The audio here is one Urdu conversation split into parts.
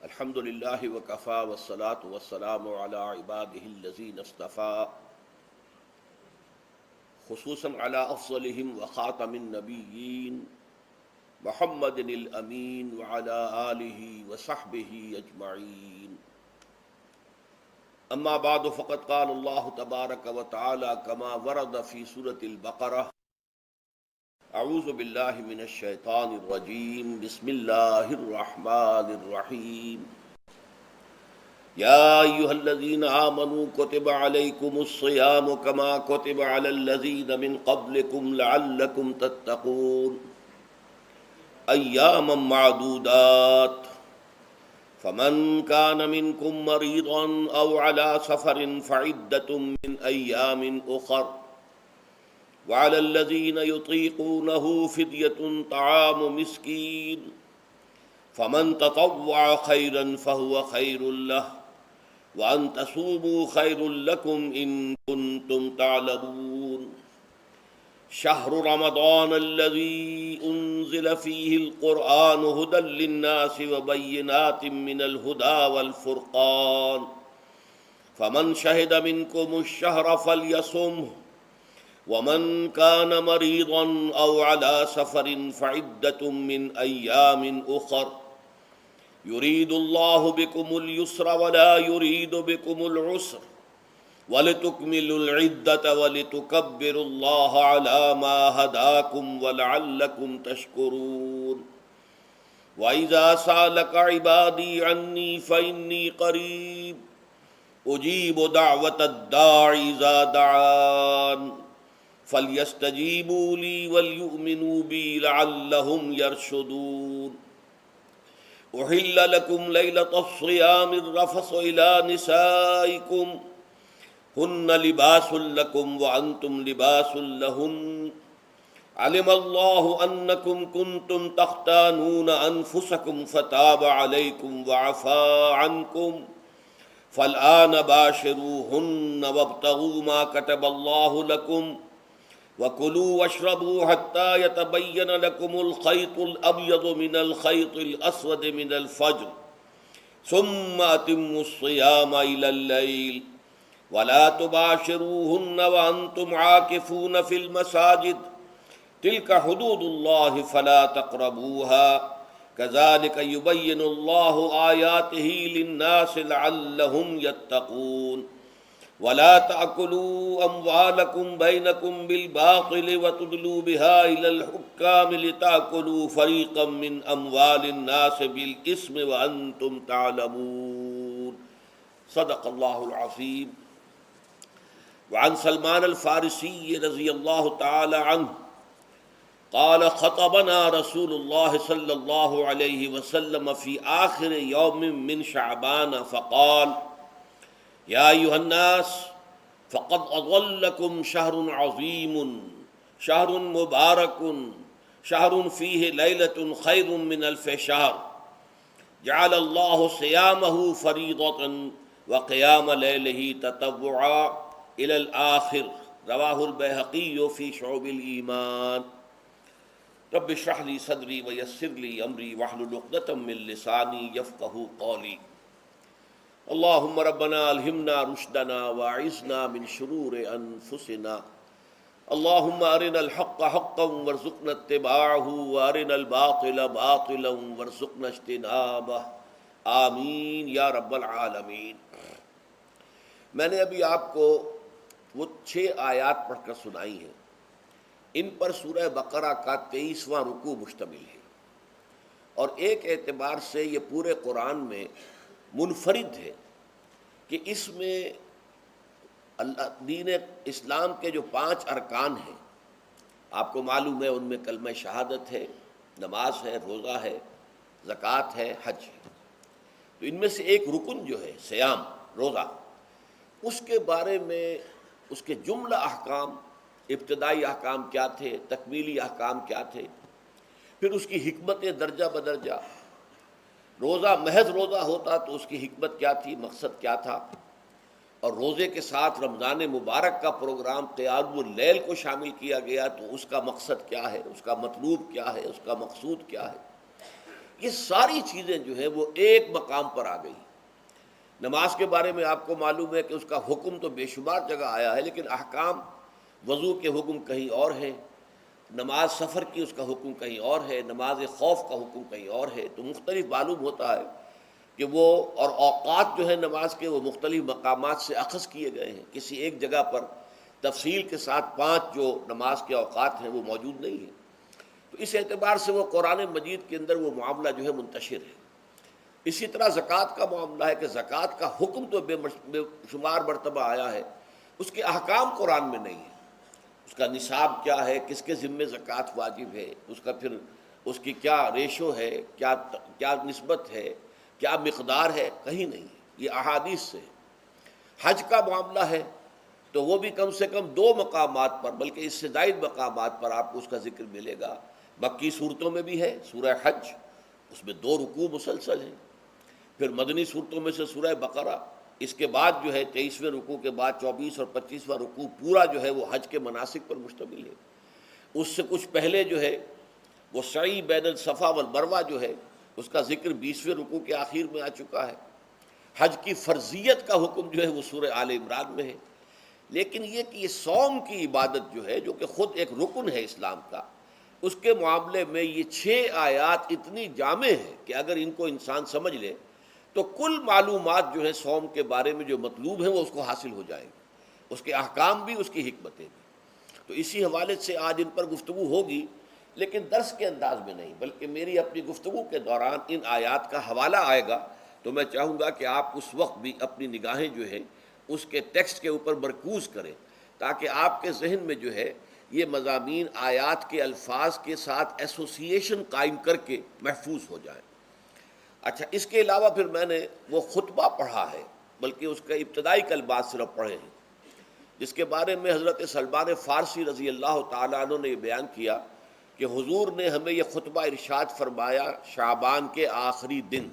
الحمد للہ وکفا والصلاة والسلام علی عباده الذین اصطفى خصوصاً علی افضلهم وخاتم النبیین محمد الامین وعلی آلہ وصحبہ اجمعین. اما بعد فقد قال اللہ تبارک وتعالی کما ورد فی سورة البقرہ اعوذ باللہ من الشیطان الرجیم بسم اللہ الرحمن الرحیم. یا ایہا الذین آمنوا کتب علیکم الصیام کما کتب علی الذین من قبلکم لعلکم تتقون ایاما معدودات فمن کان منکم مریضا او علی سفر فعدۃ من ایام اخر وعلى الذين يطيقونه فدية طعام مسكين فمن تطوع خيرا فهو خير له وأن تصوموا خير لكم إن كنتم تعلمون. شهر رمضان الذي أنزل فيه القرآن هدى للناس وبينات من الهدى والفرقان فمن شهد منكم الشهر فليصمه ومن كان مريضا أو على سفر فعدة من أيام أخر يريد الله بكم اليسر ولا يريد بكم العسر ولتكملوا العدة ولتكبروا الله على ما هداكم ولعلكم تشكرون. وإذا سألك عبادي عني فإني قريب أجيب دعوة الداع إذا دعان فَلْيَسْتَجِيبُوا لِي وَلْيُؤْمِنُوا بِي لَعَلَّهُمْ يَرْشُدُونَ. أُحِلَّ لَكُمْ لَيْلَةَ الصِّيَامِ الرَّفَثُ إِلَىٰ نِسَائِكُمْ هُنَّ لِبَاسٌ لَكُمْ وَأَنْتُمْ لِبَاسٌ لَهُنَّ عَلِمَ اللَّهُ أَنَّكُمْ كُنْتُمْ تَخْتَانُونَ أَنفُسَكُمْ فَتَابَ عَلَيْكُمْ وَعَفَا عَنْكُمْ فَالْآنَ بَاشِرُوهُنَّ وَابْتَغُوا مَا كَتَبَ اللَّهُ لَكُمْ وَكُلُوا وَاشْرَبُوا حَتَّى يَتَبَيَّنَ لَكُمُ الْخَيْطُ الْأَبْيَضُ مِنَ الْخَيْطِ الْأَسْوَدِ مِنَ الْفَجْرِ ثُمَّ أَتِمُّوا الصِّيَامَ إِلَى اللَّيْلِ وَلَا تُبَاشِرُوهُنَّ وَأَنْتُمْ عَاكِفُونَ فِي الْمَسَاجِدِ تِلْكَ حُدُودُ اللَّهِ فَلَا تَقْرَبُوهَا كَذَلِكَ يُبَيِّنُ اللَّهُ آيَاتِهِ لِلنَّاسِ لَعَلَّهُمْ يَتَّقُونَ. وَلَا تَأْكُلُوا أَمْوَالَكُمْ بَيْنَكُمْ بِالْبَاطِلِ وَتُدْلُوا بِهَا إِلَى الْحُكَّامِ لِتَأْكُلُوا فَرِيقًا مِّنْ أَمْوَالِ النَّاسِ بِالْإِثْمِ وَأَنْتُمْ تَعْلَمُونَ. صدق اللہ العظیم. وعن سلمان الفارسی رضی اللہ تعالی عنہ قال خطبنا رسول اللہ صلی اللہ علیہ وسلم فی آخر یوم من شعبان فقال یا ایھا الناس فقد اضلکم شہر عظیم شہر مبارک شہر فیہ لیلۃ خیر من الف شہر جعل اللہ صیامہ فریضۃ وقیام لیلہ تطوعا الی الآخر. رواہ البیہقی فی شعب الایمان. رب اشرح لی صدری ویسر لی امری واحلل عقدۃ من لسانی یفقہوا قولی. اللہم ربنا الہمنا رشدنا واعذنا من شرور انفسنا. اللہم ارنا الحق حقا وارزقنا اتباعہ وارنا الباطل باطلا وارزقنا اجتنابہ. آمین یا رب العالمین. میں نے ابھی آپ کو وہ 6 آیات پڑھ کر سنائی ہیں. ان پر سورہ بقرہ کا 23واں رکوع مشتمل ہے اور ایک اعتبار سے یہ پورے قرآن میں منفرد ہے کہ اس میں دین اسلام کے جو 5 ارکان ہیں آپ کو معلوم ہے، ان میں کلمہ شہادت ہے، نماز ہے، روزہ ہے، زکوٰۃ ہے، حج ہے. تو ان میں سے ایک رکن جو ہے صیام، روزہ، اس کے بارے میں اس کے جملہ احکام، ابتدائی احکام کیا تھے، تکمیلی احکام کیا تھے، پھر اس کی حکمتیں درجہ بدرجہ. روزہ محض روزہ ہوتا تو اس کی حکمت کیا تھی، مقصد کیا تھا، اور روزے کے ساتھ رمضان مبارک کا پروگرام قیام اللیل کو شامل کیا گیا تو اس کا مقصد کیا ہے، اس کا مطلوب کیا ہے، اس کا مقصود کیا ہے. یہ ساری چیزیں جو ہیں وہ ایک مقام پر آ گئی۔ نماز کے بارے میں آپ کو معلوم ہے کہ اس کا حکم تو بے شمار جگہ آیا ہے، لیکن احکام وضو کے حکم کہیں اور ہیں، نماز سفر کی اس کا حکم کہیں اور ہے، نماز خوف کا حکم کہیں اور ہے، تو مختلف معلوم ہوتا ہے کہ وہ اور اوقات جو ہے نماز کے وہ مختلف مقامات سے اخذ کیے گئے ہیں۔ کسی ایک جگہ پر تفصیل کے ساتھ 5 جو نماز کے اوقات ہیں وہ موجود نہیں ہیں، تو اس اعتبار سے وہ قرآن مجید کے اندر وہ معاملہ جو ہے منتشر ہے۔ اسی طرح زکوٰۃ کا معاملہ ہے کہ زکوٰۃ کا حکم تو بے شمار مرتبہ آیا ہے، اس کے احکام قرآن میں نہیں ہیں۔ اس کا نصاب کیا ہے، کس کے ذمے زکوٰۃ واجب ہے، اس کا پھر اس کی کیا ریشو ہے، کیا نسبت ہے، کیا مقدار ہے، کہیں نہیں ہے، یہ احادیث سے ہے۔ حج کا معاملہ ہے تو وہ بھی کم سے کم 2 مقامات پر، بلکہ اس سے زائد مقامات پر آپ کو اس کا ذکر ملے گا۔ مکی صورتوں میں بھی ہے سورہ حج، اس میں 2 رکوع مسلسل ہیں، پھر مدنی صورتوں میں سے سورہ بقرہ، اس کے بعد جو ہے 23ویں رکوع کے بعد 24 اور 25واں رکوع پورا جو ہے وہ حج کے مناسک پر مشتمل ہے۔ اس سے کچھ پہلے جو ہے وہ سعی بین الصفا والمروہ جو ہے اس کا ذکر 20ویں رکوع کے آخر میں آ چکا ہے۔ حج کی فرضیت کا حکم جو ہے وہ سورہ آل عمران میں ہے۔ لیکن یہ کہ یہ صوم کی عبادت جو ہے جو کہ خود ایک رکن ہے اسلام کا، اس کے معاملے میں یہ 6 آیات اتنی جامع ہیں کہ اگر ان کو انسان سمجھ لے تو کل معلومات جو ہے صوم کے بارے میں جو مطلوب ہیں وہ اس کو حاصل ہو جائیں گے، اس کے احکام بھی، اس کی حکمتیں بھی۔ تو اسی حوالے سے آج ان پر گفتگو ہوگی، لیکن درس کے انداز میں نہیں، بلکہ میری اپنی گفتگو کے دوران ان آیات کا حوالہ آئے گا، تو میں چاہوں گا کہ آپ اس وقت بھی اپنی نگاہیں جو ہے اس کے ٹیکسٹ کے اوپر مرکوز کریں، تاکہ آپ کے ذہن میں جو ہے یہ مضامین آیات کے الفاظ کے ساتھ ایسوسیشن قائم کر کے محفوظ ہو جائیں۔ اچھا، اس کے علاوہ پھر میں نے وہ خطبہ پڑھا ہے، بلکہ اس کا ابتدائی کلمات صرف پڑھے ہیں، جس کے بارے میں حضرت سلمان فارسی رضی اللہ تعالیٰ عنہ نے یہ بیان کیا کہ حضور نے ہمیں یہ خطبہ ارشاد فرمایا شعبان کے آخری دن۔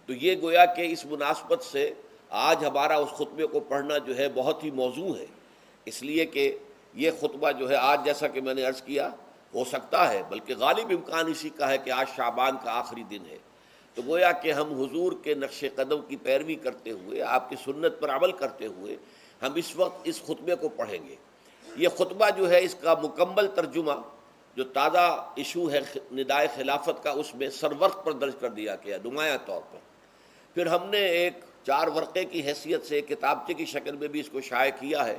تو یہ گویا کہ اس مناسبت سے آج ہمارا اس خطبے کو پڑھنا جو ہے بہت ہی موزوں ہے، اس لیے کہ یہ خطبہ جو ہے آج، جیسا کہ میں نے عرض کیا، ہو سکتا ہے بلکہ غالب امکان اسی کا ہے کہ آج شعبان کا آخری دن ہے، تو گویا کہ ہم حضور کے نقش قدم کی پیروی کرتے ہوئے، آپ کی سنت پر عمل کرتے ہوئے ہم اس وقت اس خطبے کو پڑھیں گے۔ یہ خطبہ جو ہے اس کا مکمل ترجمہ جو تازہ ایشو ہے ندائے خلافت کا، اس میں سرورق پر درج کر دیا گیا نمایاں طور پر۔ پھر ہم نے ایک 4 ورقے کی حیثیت سے کتابچے کی شکل میں بھی اس کو شائع کیا ہے،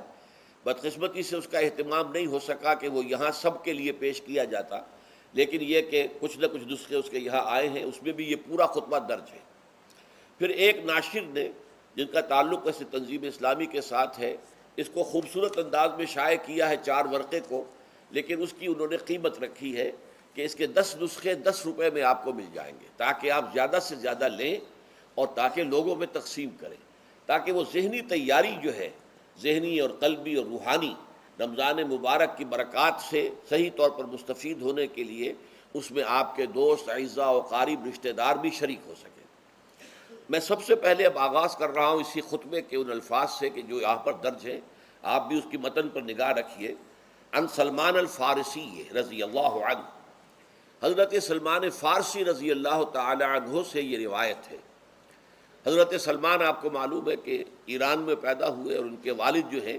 بدقسمتی سے اس کا اہتمام نہیں ہو سکا کہ وہ یہاں سب کے لیے پیش کیا جاتا، لیکن یہ کہ کچھ نہ کچھ نسخے اس کے یہاں آئے ہیں، اس میں بھی یہ پورا خطبہ درج ہے۔ پھر ایک ناشر نے جن کا تعلق ایسے تنظیم اسلامی کے ساتھ ہے، اس کو خوبصورت انداز میں شائع کیا ہے 4 ورقے کو، لیکن اس کی انہوں نے قیمت رکھی ہے کہ اس کے 10 نسخے 10 روپے میں آپ کو مل جائیں گے، تاکہ آپ زیادہ سے زیادہ لیں اور تاکہ لوگوں میں تقسیم کریں، تاکہ وہ ذہنی تیاری جو ہے، ذہنی اور قلبی اور روحانی، رمضان مبارک کی برکات سے صحیح طور پر مستفید ہونے کے لیے اس میں آپ کے دوست، اعزاء و قارب، رشتہ دار بھی شریک ہو سکیں۔ میں سب سے پہلے اب آغاز کر رہا ہوں اسی خطبے کے ان الفاظ سے کہ جو یہاں پر درج ہیں، آپ بھی اس کی متن پر نگاہ رکھیے۔ ان سلمان الفارسی رضی اللہ عنہ، حضرت سلمان فارسی رضی اللہ تعالی عنہ سے یہ روایت ہے۔ حضرت سلمان آپ کو معلوم ہے کہ ایران میں پیدا ہوئے، اور ان کے والد جو ہیں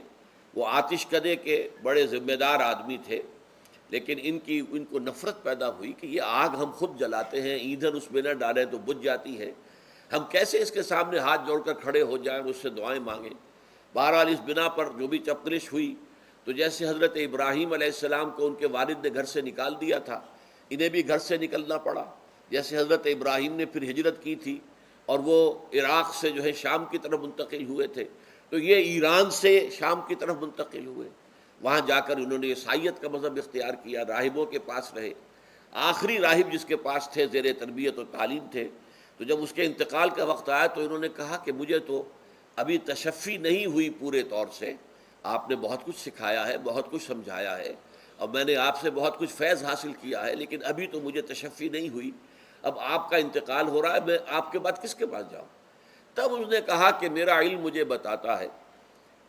وہ آتش کدے کے بڑے ذمہ دار آدمی تھے، لیکن ان کو نفرت پیدا ہوئی کہ یہ آگ ہم خود جلاتے ہیں، ایندھن اس میں نہ ڈالیں تو بجھ جاتی ہے، ہم کیسے اس کے سامنے ہاتھ جوڑ کر کھڑے ہو جائیں، اس سے دعائیں مانگیں۔ بہرحال اس بنا پر جو بھی چپقلش ہوئی، تو جیسے حضرت ابراہیم علیہ السلام کو ان کے والد نے گھر سے نکال دیا تھا، انہیں بھی گھر سے نکلنا پڑا۔ جیسے حضرت ابراہیم نے پھر ہجرت کی تھی اور وہ عراق سے جو ہے شام کی طرف منتقل ہوئے تھے، تو یہ ایران سے شام کی طرف منتقل ہوئے، وہاں جا کر انہوں نے عیسائیت کا مذہب اختیار کیا، راہبوں کے پاس رہے۔ آخری راہب جس کے پاس تھے، زیر تربیت و تعلیم تھے، تو جب اس کے انتقال کا وقت آیا تو انہوں نے کہا کہ مجھے تو ابھی تشفی نہیں ہوئی پورے طور سے، آپ نے بہت کچھ سکھایا ہے، بہت کچھ سمجھایا ہے، اور میں نے آپ سے بہت کچھ فیض حاصل کیا ہے، لیکن ابھی تو مجھے تشفی نہیں ہوئی، اب آپ کا انتقال ہو رہا ہے، میں آپ کے بعد کس کے پاس جاؤں؟ تب اس نے کہا کہ میرا علم مجھے بتاتا ہے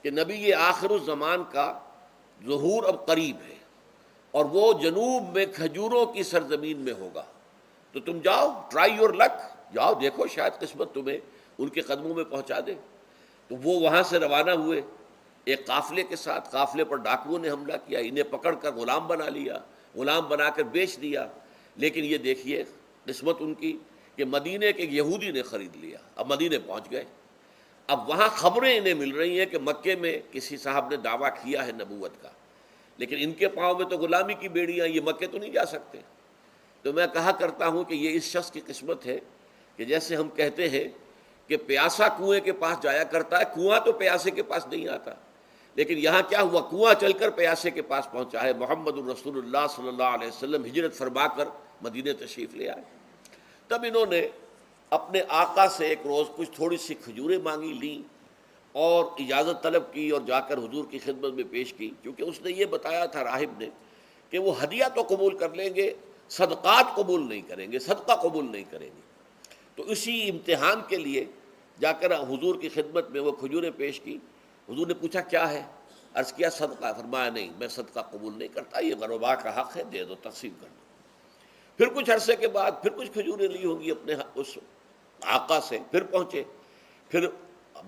کہ نبی آخر الزمان کا ظہور اب قریب ہے، اور وہ جنوب میں کھجوروں کی سرزمین میں ہوگا۔ تو تم جاؤ، ٹرائی یور لک، جاؤ دیکھو شاید قسمت تمہیں ان کے قدموں میں پہنچا دے۔ تو وہ وہاں سے روانہ ہوئے ایک قافلے کے ساتھ، قافلے پر ڈاکوؤں نے حملہ کیا، انہیں پکڑ کر غلام بنا لیا، غلام بنا کر بیچ دیا۔ لیکن یہ دیکھیے قسمت ان کی کہ مدینے کے یہودی نے خرید لیا، اب مدینے پہنچ گئے۔ اب وہاں خبریں انہیں مل رہی ہیں کہ مکے میں کسی صاحب نے دعویٰ کیا ہے نبوت کا، لیکن ان کے پاؤں میں تو غلامی کی بیڑیاں، یہ مکے تو نہیں جا سکتے۔ تو میں کہا کرتا ہوں کہ یہ اس شخص کی قسمت ہے کہ جیسے ہم کہتے ہیں کہ پیاسا کنویں کے پاس جایا کرتا ہے، کنواں تو پیاسے کے پاس نہیں آتا، لیکن یہاں کیا ہوا، کنواں چل کر پیاسے کے پاس پہنچا ہے۔ محمد الرسول اللہ صلی اللہ علیہ وسلم ہجرت فرما کر مدینے تشریف لے آئے۔ تب انہوں نے اپنے آقا سے ایک روز کچھ تھوڑی سی کھجوریں مانگی، لیں اور اجازت طلب کی اور جا کر حضور کی خدمت میں پیش کی، کیونکہ اس نے یہ بتایا تھا راہب نے کہ وہ ہدیہ تو قبول کر لیں گے، صدقات قبول نہیں کریں گے، صدقہ قبول نہیں کریں گے۔ تو اسی امتحان کے لیے جا کر حضور کی خدمت میں وہ کھجوریں پیش کی۔ حضور نے پوچھا کیا ہے، عرض کیا صدقہ، فرمایا نہیں میں صدقہ قبول نہیں کرتا، یہ غربا کا حق ہے، دے دو، تقسیم کر دو۔ پھر کچھ عرصے کے بعد پھر کچھ کھجوریں لی ہوں گی اپنے اس آقا سے، پھر پہنچے، پھر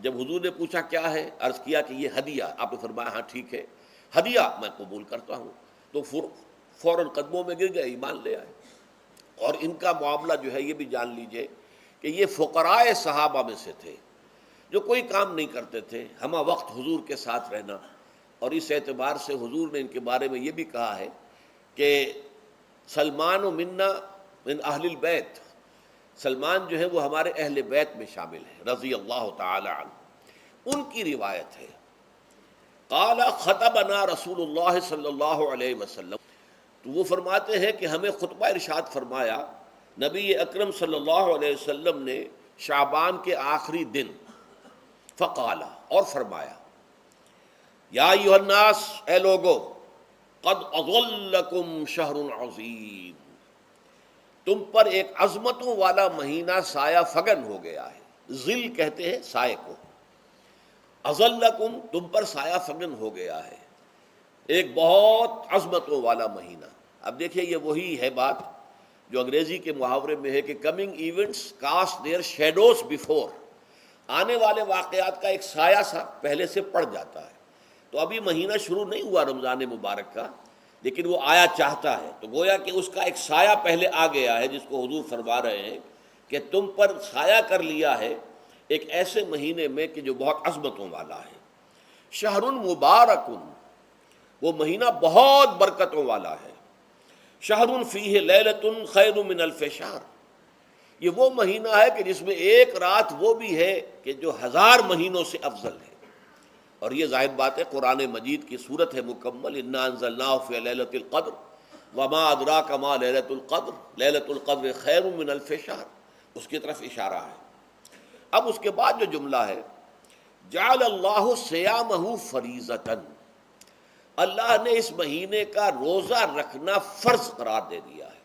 جب حضور نے پوچھا کیا ہے، عرض کیا کہ یہ ہدیہ، آپ نے فرمایا ہاں ٹھیک ہے، ہدیہ میں قبول کرتا ہوں۔ تو فوراً قدموں میں گر گئے، ایمان لے آئے۔ اور ان کا معاملہ جو ہے یہ بھی جان لیجئے کہ یہ فقراء صحابہ میں سے تھے جو کوئی کام نہیں کرتے تھے، ہمہ وقت حضور کے ساتھ رہنا، اور اس اعتبار سے حضور نے ان کے بارے میں یہ بھی کہا ہے کہ سلمان و منا من اہل البیت، سلمان جو ہے وہ ہمارے اہل بیت میں شامل ہے رضی اللہ تعالی عنہ۔ ان کی روایت ہے قال خطبنا رسول اللہ صلی اللہ علیہ وسلم، تو وہ فرماتے ہیں کہ ہمیں خطبہ ارشاد فرمایا نبی اکرم صلی اللہ علیہ وسلم نے شعبان کے آخری دن، فقال، اور فرمایا یا ایھا الناس، اے لوگو، قد اظلکم شہر عظیم، تم پر ایک عظمتوں والا مہینہ سایہ فگن ہو گیا ہے۔ ظل کہتے ہیں سائے کو، اظلکم تم پر سایہ فگن ہو گیا ہے، ایک بہت عظمتوں والا مہینہ۔ اب دیکھیے یہ وہی ہے بات جو انگریزی کے محاورے میں ہے کہ coming events cast their shadows before, آنے والے واقعات کا ایک سایہ سا پہلے سے پڑ جاتا ہے۔ تو ابھی مہینہ شروع نہیں ہوا رمضان مبارک کا، لیکن وہ آیا چاہتا ہے، تو گویا کہ اس کا ایک سایہ پہلے آ گیا ہے، جس کو حضور فرما رہے ہیں کہ تم پر سایہ کر لیا ہے ایک ایسے مہینے میں کہ جو بہت عظمتوں والا ہے۔ شہر مبارک، وہ مہینہ بہت برکتوں والا ہے۔ شہر فیہ لیلۃ خیر من الف شہر، یہ وہ مہینہ ہے کہ جس میں ایک رات وہ بھی ہے کہ جو 1000 مہینوں سے افضل ہے۔ اور یہ ظاہر بات ہے قرآن مجید کی صورت ہے مکمل، انا انزلناہ فی لیلۃ القدر وما ادراک ما لیلۃ القدر لیلۃ القدر خیر من الف شہر، اس کی طرف اشارہ ہے۔ اب اس کے بعد جو جملہ ہے جعل اللہ صیامہ فریضۃ، اللہ نے اس مہینے کا روزہ رکھنا فرض قرار دے دیا ہے۔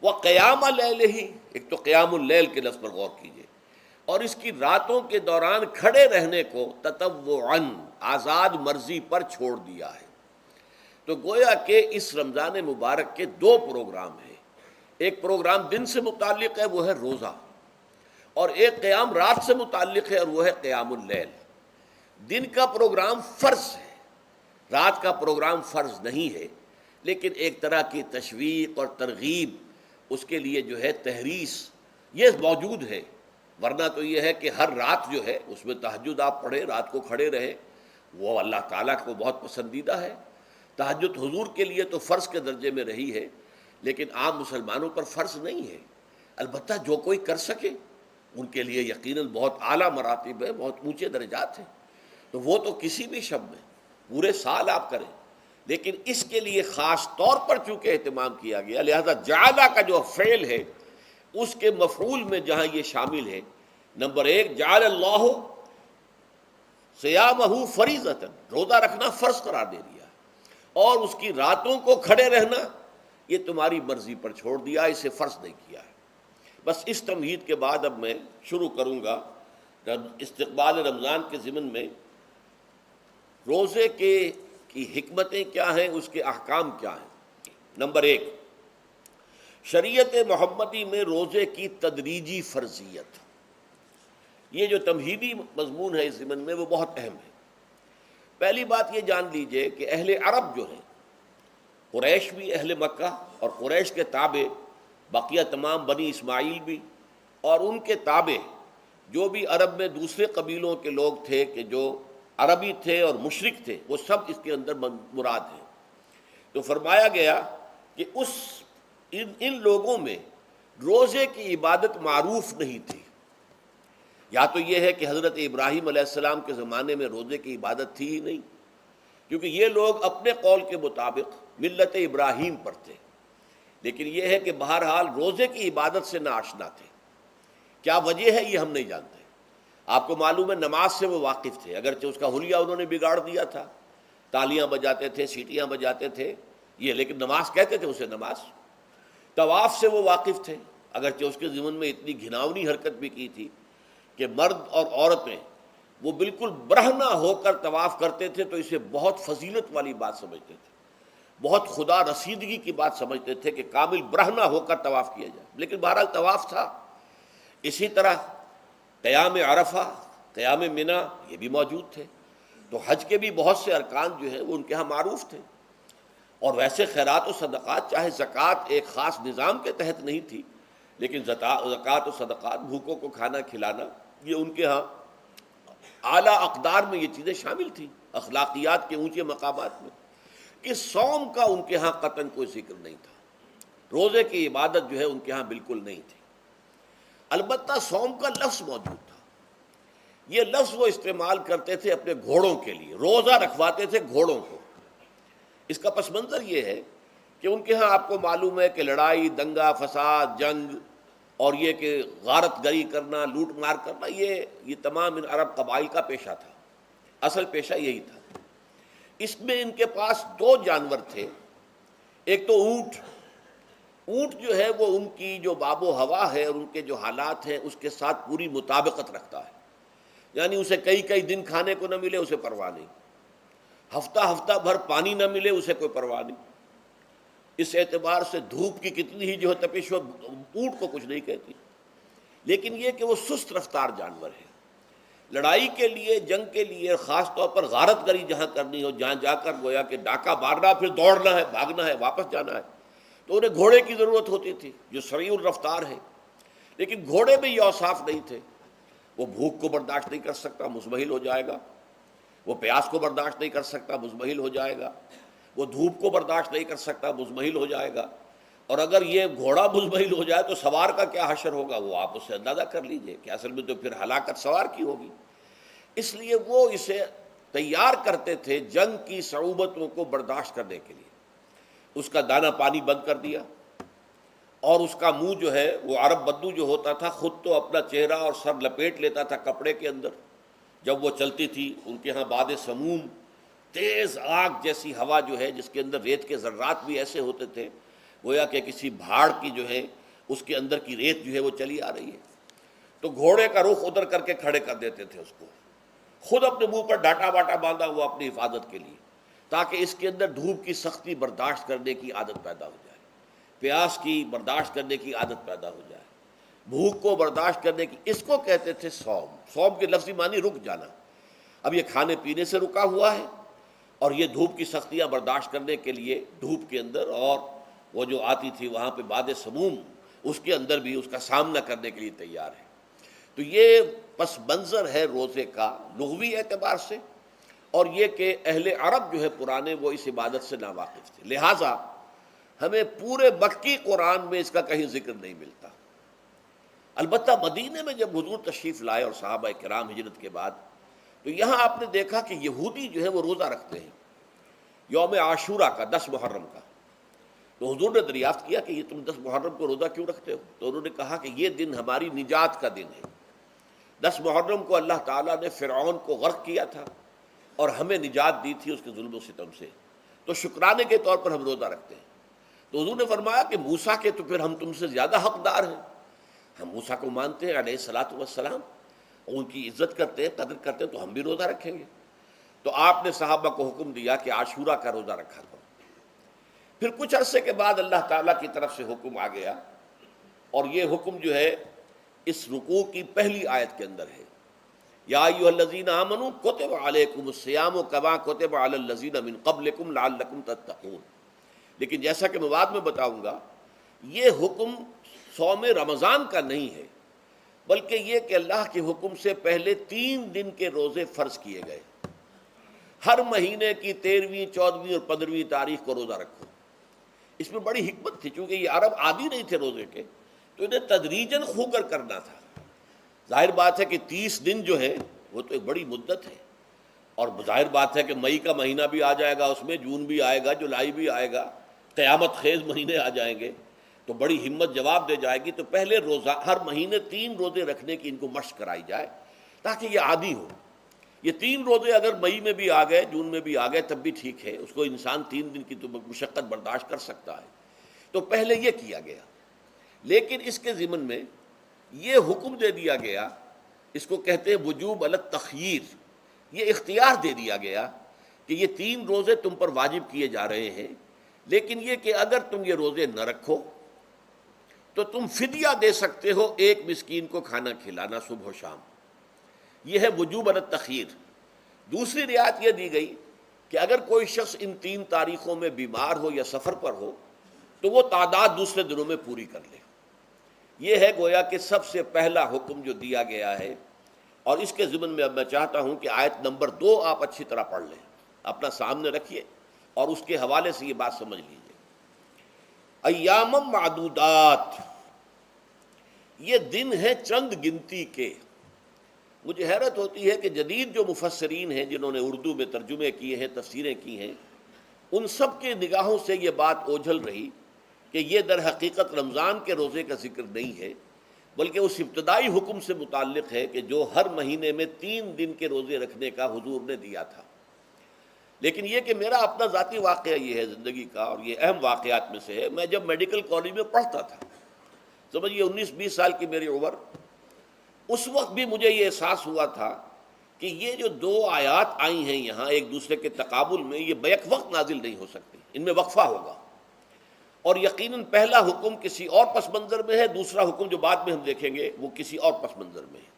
وقیام اللیل، ایک تو قیام اللیل کے لفظ پر غور کیجیے، اور اس کی راتوں کے دوران کھڑے رہنے کو تطوعاً، آزاد مرضی پر چھوڑ دیا ہے۔ تو گویا کہ اس رمضان مبارک کے 2 پروگرام ہیں، ایک پروگرام دن سے متعلق ہے وہ ہے روزہ، اور ایک قیام رات سے متعلق ہے اور وہ ہے قیام اللیل۔ دن کا پروگرام فرض ہے، رات کا پروگرام فرض نہیں ہے، لیکن ایک طرح کی تشویق اور ترغیب، اس کے لیے جو ہے تحریص، یہ موجود ہے۔ ورنہ تو یہ ہے کہ ہر رات جو ہے اس میں تہجد آپ پڑھیں، رات کو کھڑے رہے، وہ اللہ تعالیٰ کو بہت پسندیدہ ہے۔ تہجد حضور کے لیے تو فرض کے درجے میں رہی ہے، لیکن عام مسلمانوں پر فرض نہیں ہے۔ البتہ جو کوئی کر سکے ان کے لیے یقیناً بہت اعلیٰ مراتب ہے، بہت اونچے درجات ہیں، تو وہ تو کسی بھی شب میں پورے سال آپ کریں، لیکن اس کے لیے خاص طور پر چونکہ اہتمام کیا گیا، لہذا جعلہ کا جو فعل ہے اس کے مفعول میں جہاں یہ شامل ہے، نمبر 1 جعل اللہ صیامہ فریضۃ، روزہ رکھنا فرض قرار دے دیا، اور اس کی راتوں کو کھڑے رہنا یہ تمہاری مرضی پر چھوڑ دیا، اسے فرض نہیں کیا ہے۔ بس اس تمہید کے بعد اب میں شروع کروں گا استقبال رمضان کے ضمن میں روزے کی حکمتیں کیا ہیں، اس کے احکام کیا ہیں۔ نمبر 1، شریعت محمدی میں روزے کی تدریجی فرضیت، یہ جو تمہیدی مضمون ہے اس ضمن میں وہ بہت اہم ہے۔ پہلی بات یہ جان لیجئے کہ اہل عرب جو ہیں، قریش بھی، اہل مکہ اور قریش کے تابع بقیہ تمام بنی اسماعیل بھی، اور ان کے تابع جو بھی عرب میں دوسرے قبیلوں کے لوگ تھے کہ جو عربی تھے اور مشرک تھے، وہ سب اس کے اندر مراد ہیں۔ تو فرمایا گیا کہ ان لوگوں میں روزے کی عبادت معروف نہیں تھی۔ یا تو یہ ہے کہ حضرت ابراہیم علیہ السلام کے زمانے میں روزے کی عبادت تھی ہی نہیں، کیونکہ یہ لوگ اپنے قول کے مطابق ملت ابراہیم پر تھے، لیکن یہ ہے کہ بہرحال روزے کی عبادت سے ناآشنا تھے۔ کیا وجہ ہے یہ ہم نہیں جانتے۔ آپ کو معلوم ہے نماز سے وہ واقف تھے، اگرچہ اس کا حلیہ انہوں نے بگاڑ دیا تھا، تالیاں بجاتے تھے، سیٹیاں بجاتے تھے یہ، لیکن نماز کہتے تھے اسے نماز۔ طواف سے وہ واقف تھے، اگرچہ اس کے ضمن میں اتنی گھناؤنی حرکت بھی کی تھی کہ مرد اور عورتیں وہ بالکل برہنہ ہو کر طواف کرتے تھے، تو اسے بہت فضیلت والی بات سمجھتے تھے، بہت خدا رسیدگی کی بات سمجھتے تھے کہ کامل برہنہ ہو کر طواف کیا جائے، لیکن بہرحال طواف تھا۔ اسی طرح قیام عرفہ، قیام منی یہ بھی موجود تھے۔ تو حج کے بھی بہت سے ارکان جو ہیں وہ ان کے ہاں معروف تھے، اور ویسے خیرات و صدقات، چاہے زکوٰۃ ایک خاص نظام کے تحت نہیں تھی، لیکن زکوٰۃ و صدقات، بھوکوں کو کھانا کھلانا، یہ ان کے ہاں اعلیٰ اقدار میں یہ چیزیں شامل تھیں، اخلاقیات کے اونچے مقامات میں۔ کہ صوم کا ان کے ہاں قطعاً کوئی ذکر نہیں تھا، روزے کی عبادت جو ہے ان کے ہاں بالکل نہیں تھی۔ البتہ صوم کا لفظ موجود تھا، یہ لفظ وہ استعمال کرتے تھے اپنے گھوڑوں کے لیے، روزہ رکھواتے تھے گھوڑوں کو۔ اس کا پس منظر یہ ہے کہ ان کے ہاں آپ کو معلوم ہے کہ لڑائی، دنگا فساد، جنگ، اور یہ کہ غارت گری کرنا، لوٹ مار کرنا، یہ تمام ان عرب قبائل کا پیشہ تھا، اصل پیشہ یہی تھا۔ اس میں ان کے پاس دو جانور تھے، ایک تو اونٹ۔ اونٹ جو ہے وہ ان کی جو آب و ہوا ہے اور ان کے جو حالات ہیں اس کے ساتھ پوری مطابقت رکھتا ہے، یعنی اسے کئی دن کھانے کو نہ ملے اسے پرواہ نہیں، ہفتہ بھر پانی نہ ملے اسے کوئی پرواہ نہیں۔ اس اعتبار سے دھوپ کی کتنی ہی جو ہے تپش ہو، اونٹ کو کچھ نہیں کہتی۔ لیکن یہ کہ وہ سست رفتار جانور ہے، لڑائی کے لیے، جنگ کے لیے، خاص طور پر غارت گری جہاں کرنی ہو، جہاں جا کر گویا کہ ڈاکہ مارنا، پھر دوڑنا ہے، بھاگنا ہے، واپس جانا ہے، تو انہیں گھوڑے کی ضرورت ہوتی تھی جو سریع الرفتار ہے۔ لیکن گھوڑے میں یہ اوصاف نہیں تھے، وہ بھوک کو برداشت نہیں کر سکتا، مزمحل ہو جائے گا، وہ پیاس کو برداشت نہیں کر سکتا، مزمحل ہو جائے گا، وہ دھوپ کو برداشت نہیں کر سکتا، مزمحل ہو جائے گا، اور اگر یہ گھوڑا مزمحل ہو جائے تو سوار کا کیا حشر ہوگا، وہ آپ اس سے اندازہ کر لیجئے کہ اصل میں تو پھر ہلاکت سوار کی ہوگی۔ اس لیے وہ اسے تیار کرتے تھے جنگ کی صعوبتوں کو برداشت کرنے کے لیے۔ اس کا دانہ پانی بند کر دیا، اور اس کا منہ جو ہے وہ عرب بدو جو ہوتا تھا خود تو اپنا چہرہ اور سر لپیٹ لیتا تھا کپڑے کے اندر، جب وہ چلتی تھی ان کے ہاں باد سموم، تیز آگ جیسی ہوا جو ہے جس کے اندر ریت کے ذرات بھی ایسے ہوتے تھے گویا کہ کسی بھاڑ کی جو ہے اس کے اندر کی ریت جو ہے وہ چلی آ رہی ہے، تو گھوڑے کا رخ ادھر کر کے کھڑے کر دیتے تھے اس کو، خود اپنے منہ پر ڈاٹا باٹا باندھا ہوا اپنی حفاظت کے لیے، تاکہ اس کے اندر دھوپ کی سختی برداشت کرنے کی عادت پیدا ہو جائے، پیاس کی برداشت کرنے کی عادت پیدا ہو جائے، بھوک کو برداشت کرنے کی۔ اس کو کہتے تھے صوم۔ صوم کے لفظی معنی رک جانا۔ اب یہ کھانے پینے سے رکا ہوا ہے، اور یہ دھوپ کی سختیاں برداشت کرنے کے لیے دھوپ کے اندر، اور وہ جو آتی تھی وہاں پہ باد سموم، اس کے اندر بھی اس کا سامنا کرنے کے لیے تیار ہے۔ تو یہ پس منظر ہے روزے کا لغوی اعتبار سے، اور یہ کہ اہل عرب جو ہے پرانے وہ اس عبادت سے ناواقف تھے، لہٰذا ہمیں پورے مکی قرآن میں اس کا کہیں ذکر نہیں ملتا۔ البتہ مدینے میں جب حضور تشریف لائے اور صحابہ کرام ہجرت کے بعد، تو یہاں آپ نے دیکھا کہ یہودی جو ہے وہ روزہ رکھتے ہیں یوم عاشورہ کا، 10 محرم کا۔ تو حضور نے دریافت کیا کہ یہ تم 10 محرم کو روزہ کیوں رکھتے ہو؟ تو انہوں نے کہا کہ یہ دن ہماری نجات کا دن ہے۔ 10 محرم کو اللہ تعالیٰ نے فرعون کو غرق کیا تھا اور ہمیں نجات دی تھی اس کے ظلم و ستم سے، تو شکرانے کے طور پر ہم روزہ رکھتے ہیں۔ تو حضور نے فرمایا کہ موسیٰ کے تو پھر ہم تم سے زیادہ حقدار ہیں، ہم موسیٰ کو مانتے ہیں علیہ الصلاۃ والسلام، ان کی عزت کرتے ہیں، قدر کرتے ہیں، تو ہم بھی روزہ رکھیں گے۔ تو آپ نے صحابہ کو حکم دیا کہ عاشورہ کا روزہ رکھا کرو۔ پھر کچھ عرصے کے بعد اللہ تعالیٰ کی طرف سے حکم آ گیا، اور یہ حکم جو ہے اس رکوع کی پہلی آیت کے اندر ہے، یا ایھا الذین آمنوا کتب علیکم الصیام کما کتب علی الذین من قبلکم لعلکم تتقون۔ لیکن جیسا کہ میں بعد میں بتاؤں گا، یہ حکم صوم رمضان کا نہیں ہے، بلکہ یہ کہ اللہ کے حکم سے پہلے 3 دن کے روزے فرض کیے گئے۔ ہر مہینے کی 13ویں، 14ویں اور 15ویں تاریخ کو روزہ رکھو۔ اس میں بڑی حکمت تھی، چونکہ یہ عرب عادی نہیں تھے روزے کے، تو انہیں تدریجاً خو کر کرنا تھا۔ ظاہر بات ہے کہ 30 دن جو ہے وہ تو ایک بڑی مدت ہے، اور ظاہر بات ہے کہ مئی کا مہینہ بھی آ جائے گا، اس میں جون بھی آئے گا، جولائی بھی آئے گا، قیامت خیز مہینے آ جائیں گے، تو بڑی ہمت جواب دے جائے گی۔ تو پہلے روزہ ہر مہینے 3 روزے رکھنے کی ان کو مشق کرائی جائے تاکہ یہ عادی ہو۔ یہ 3 روزے اگر مئی میں بھی آ گئے، جون میں بھی آ گئے، تب بھی ٹھیک ہے، اس کو انسان 3 دن کی تو مشقت برداشت کر سکتا ہے۔ تو پہلے یہ کیا گیا، لیکن اس کے ضمن میں یہ حکم دے دیا گیا، اس کو کہتے ہیں وجوب علی التخییر، یہ اختیار دے دیا گیا کہ یہ 3 روزے تم پر واجب کیے جا رہے ہیں، لیکن یہ کہ اگر تم یہ روزے نہ رکھو تو تم فدیہ دے سکتے ہو، 1 مسکین کو کھانا کھلانا صبح و شام۔ یہ ہے وجوب علی التخییر۔ دوسری رعایت یہ دی گئی کہ اگر کوئی شخص ان 3 تاریخوں میں بیمار ہو یا سفر پر ہو تو وہ تعداد دوسرے دنوں میں پوری کر لے۔ یہ ہے گویا کہ سب سے پہلا حکم جو دیا گیا ہے، اور اس کے ضمن میں اب میں چاہتا ہوں کہ آیت نمبر 2 آپ اچھی طرح پڑھ لیں، اپنا سامنے رکھیے اور اس کے حوالے سے یہ بات سمجھ لیجیے۔ ایام معدودات، یہ دن ہیں چند گنتی کے۔ مجھے حیرت ہوتی ہے کہ جدید جو مفسرین ہیں جنہوں نے اردو میں ترجمے کیے ہیں، تفسیریں کی ہیں، ان سب کے نگاہوں سے یہ بات اوجھل رہی کہ یہ در حقیقت رمضان کے روزے کا ذکر نہیں ہے، بلکہ اس ابتدائی حکم سے متعلق ہے کہ جو ہر مہینے میں 3 دن کے روزے رکھنے کا حضور نے دیا تھا۔ لیکن یہ کہ میرا اپنا ذاتی واقعہ یہ ہے زندگی کا، اور یہ اہم واقعات میں سے ہے، میں جب میڈیکل کالج میں پڑھتا تھا، سمجھیے 19-20 سال کی میری عمر، اس وقت بھی مجھے یہ احساس ہوا تھا کہ یہ جو 2 آیات آئی ہیں یہاں ایک دوسرے کے تقابل میں، یہ بیک وقت نازل نہیں ہو سکتی، ان میں وقفہ ہوگا، اور یقیناً پہلا حکم کسی اور پس منظر میں ہے، دوسرا حکم جو بعد میں ہم دیکھیں گے وہ کسی اور پس منظر میں ہے۔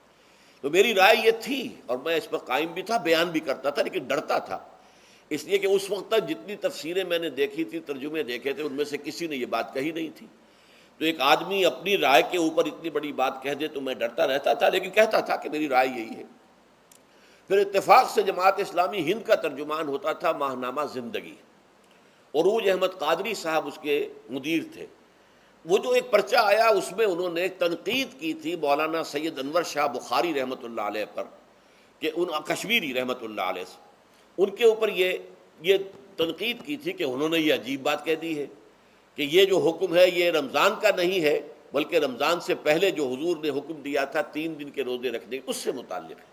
تو میری رائے یہ تھی، اور میں اس پر قائم بھی تھا، بیان بھی کرتا تھا، لیکن ڈرتا تھا، اس لیے کہ اس وقت تک جتنی تفسیریں میں نے دیکھی تھی، ترجمے دیکھے تھے، ان میں سے کسی نے یہ بات کہی نہیں تھی۔ تو ایک آدمی اپنی رائے کے اوپر اتنی بڑی بات کہہ دے تو میں ڈرتا رہتا تھا، لیکن کہتا تھا کہ میری رائے یہی ہے۔ پھر اتفاق سے جماعت اسلامی ہند کا ترجمان ہوتا تھا ماہنامہ زندگی، عروج احمد قادری صاحب اس کے مدیر تھے۔ وہ جو ایک پرچہ آیا اس میں انہوں نے ایک تنقید کی تھی مولانا سید انور شاہ بخاری رحمۃ اللہ علیہ پر، کہ ان کشمیری رحمۃ اللہ علیہ سے ان کے اوپر یہ تنقید کی تھی کہ انہوں نے یہ عجیب بات کہہ دی ہے کہ یہ جو حکم ہے یہ رمضان کا نہیں ہے، بلکہ رمضان سے پہلے جو حضور نے حکم دیا تھا 3 دن کے روزے رکھنے اس سے متعلق ہے۔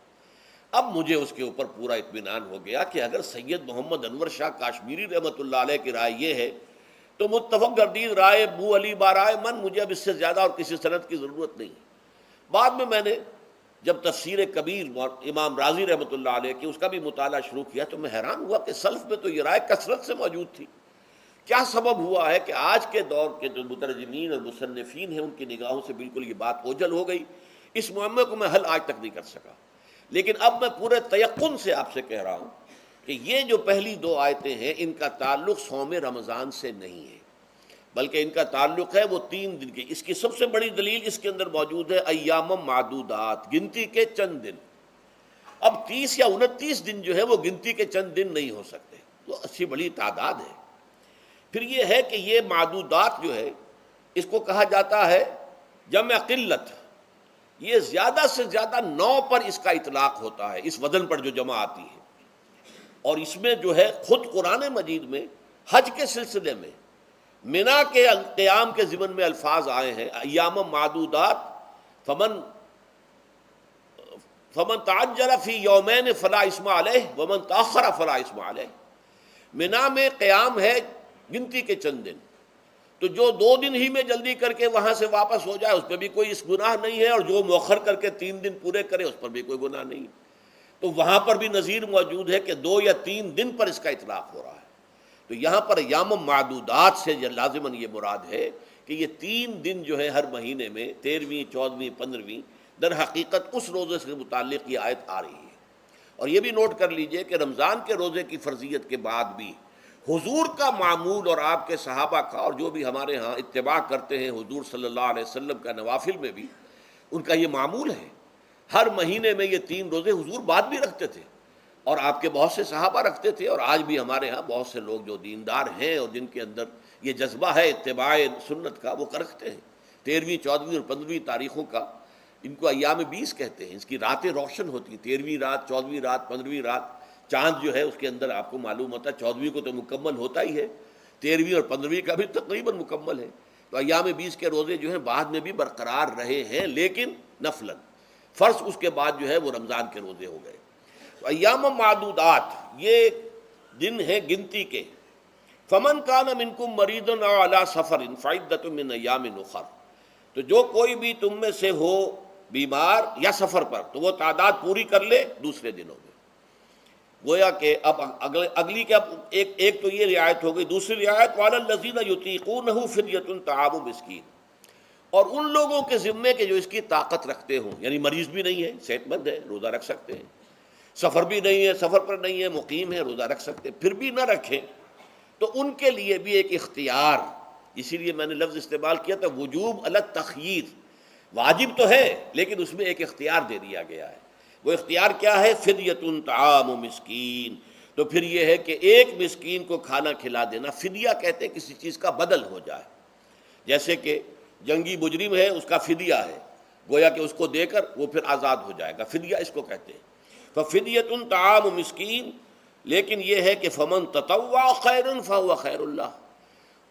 اب مجھے اس کے اوپر پورا اطمینان ہو گیا کہ اگر سید محمد انور شاہ کاشمیری رحمۃ اللہ علیہ کی رائے یہ ہے تو متفق گردید رائے بو علی بارائے من، مجھے اب اس سے زیادہ اور کسی سند کی ضرورت نہیں۔ بعد میں نے جب تفسیر کبیر امام رازی رحمۃ اللہ علیہ کی اس کا بھی مطالعہ شروع کیا تو میں حیران ہوا کہ سلف میں تو یہ رائے کثرت سے موجود تھی۔ کیا سبب ہوا ہے کہ آج کے دور کے جو مترجمین اور مصنفین ہیں ان کی نگاہوں سے بالکل یہ بات اوجھل ہو گئی؟ اس معمے کو میں حل آج تک نہیں کر سکا، لیکن اب میں پورے تیقن سے آپ سے کہہ رہا ہوں کہ یہ جو پہلی 2 آیتیں ہیں ان کا تعلق صوم رمضان سے نہیں ہے، بلکہ ان کا تعلق ہے وہ 3 دن کی۔ اس کی سب سے بڑی دلیل اس کے اندر موجود ہے ایام معدودات، گنتی کے چند دن۔ اب 30 یا 29 دن جو ہے وہ گنتی کے چند دن نہیں ہو سکتے، وہ اچھی بڑی تعداد ہے۔ پھر یہ ہے کہ یہ معدودات جو ہے اس کو کہا جاتا ہے جمع قلت، یہ زیادہ سے زیادہ 9 پر اس کا اطلاق ہوتا ہے، اس وزن پر جو جمع آتی ہے۔ اور اس میں جو ہے خود قرآن مجید میں حج کے سلسلے میں منا کے قیام کے ضمن میں الفاظ آئے ہیں، ایام معدودات فمن تعجل فی یومین فلا اسم علیہ ومن تاخر فلا اسم علیہ۔ منا میں قیام ہے گنتی کے چند دن، تو جو 2 دن ہی میں جلدی کر کے وہاں سے واپس ہو جائے اس پہ بھی کوئی اس گناہ نہیں ہے، اور جو مؤخر کر کے 3 دن پورے کرے اس پر بھی کوئی گناہ نہیں۔ تو وہاں پر بھی نظیر موجود ہے کہ 2 یا 3 دن پر اس کا اطلاق ہو رہا ہے، تو یہاں پر ایام معدودات سے لازماً یہ مراد ہے کہ یہ 3 دن جو ہے ہر مہینے میں 13ویں 14ویں 15ویں در حقیقت اس روزے سے متعلق یہ آیت آ رہی ہے۔ اور یہ بھی نوٹ کر لیجئے کہ رمضان کے روزے کی فرضیت کے بعد بھی حضور کا معمول اور آپ کے صحابہ کا، اور جو بھی ہمارے ہاں اتباع کرتے ہیں حضور صلی اللہ علیہ وسلم کا نوافل میں بھی ان کا یہ معمول ہے۔ ہر مہینے میں یہ 3 روزے حضور بعد بھی رکھتے تھے، اور آپ کے بہت سے صحابہ رکھتے تھے، اور آج بھی ہمارے ہاں بہت سے لوگ جو دیندار ہیں اور جن کے اندر یہ جذبہ ہے اتباع سنت کا، وہ رکھتے ہیں۔ 13ویں 14ویں اور 15ویں تاریخوں کا ان کو ایام 20 کہتے ہیں۔ اس کی راتیں روشن ہوتی ہیں، 13ویں رات، 14ویں رات، 15ویں رات۔ چاند جو ہے اس کے اندر آپ کو معلوم ہوتا ہے 14ویں کو تو مکمل ہوتا ہی ہے، 13ویں اور 15ویں کا بھی تقریباً مکمل ہے۔ تو ایام 20 کے روزے جو ہیں بعد میں بھی برقرار رہے ہیں، لیکن نفلاً، فرض اس کے بعد جو ہے وہ رمضان کے روزے ہو گئے۔ تو ایام معدودات یہ دن ہیں گنتی کے۔ فمن کان منکم مریضا او علی سفر فعدۃ من ایام اخر، تو جو کوئی بھی تم میں سے ہو بیمار یا سفر پر تو وہ تعداد پوری کر لے دوسرے دنوں میں۔ گویا کہ اب اگلی کے اب ایک تو یہ رعایت ہو گئی، دوسری رعایت وعلی الذین یطیقونہ فدیۃ طعام مسکین، اور ان لوگوں کے ذمے کے جو اس کی طاقت رکھتے ہوں، یعنی مریض بھی نہیں ہے، صحت مند ہے، روزہ رکھ سکتے ہیں، سفر بھی نہیں ہے، سفر پر نہیں ہے، مقیم ہے، روزہ رکھ سکتے ہیں، پھر بھی نہ رکھیں تو ان کے لیے بھی ایک اختیار، اسی لیے میں نے لفظ استعمال کیا تھا وجوب علی التخییر، واجب تو ہے لیکن اس میں ایک اختیار دے دیا گیا ہے۔ وہ اختیار کیا ہے؟ فدیۃ طعام مسکین، تو پھر یہ ہے کہ ایک مسکین کو کھانا کھلا دینا۔ فدیہ کہتے ہیں کسی چیز کا بدل ہو جائے، جیسے کہ جنگی مجرم ہے، اس کا فدیہ ہے، گویا کہ اس کو دے کر وہ پھر آزاد ہو جائے گا، فدیہ اس کو کہتے ہیں۔ ففدیۃ طعام مسکین، لیکن یہ ہے کہ فمن تطوع خیرا فہو خیر اللہ،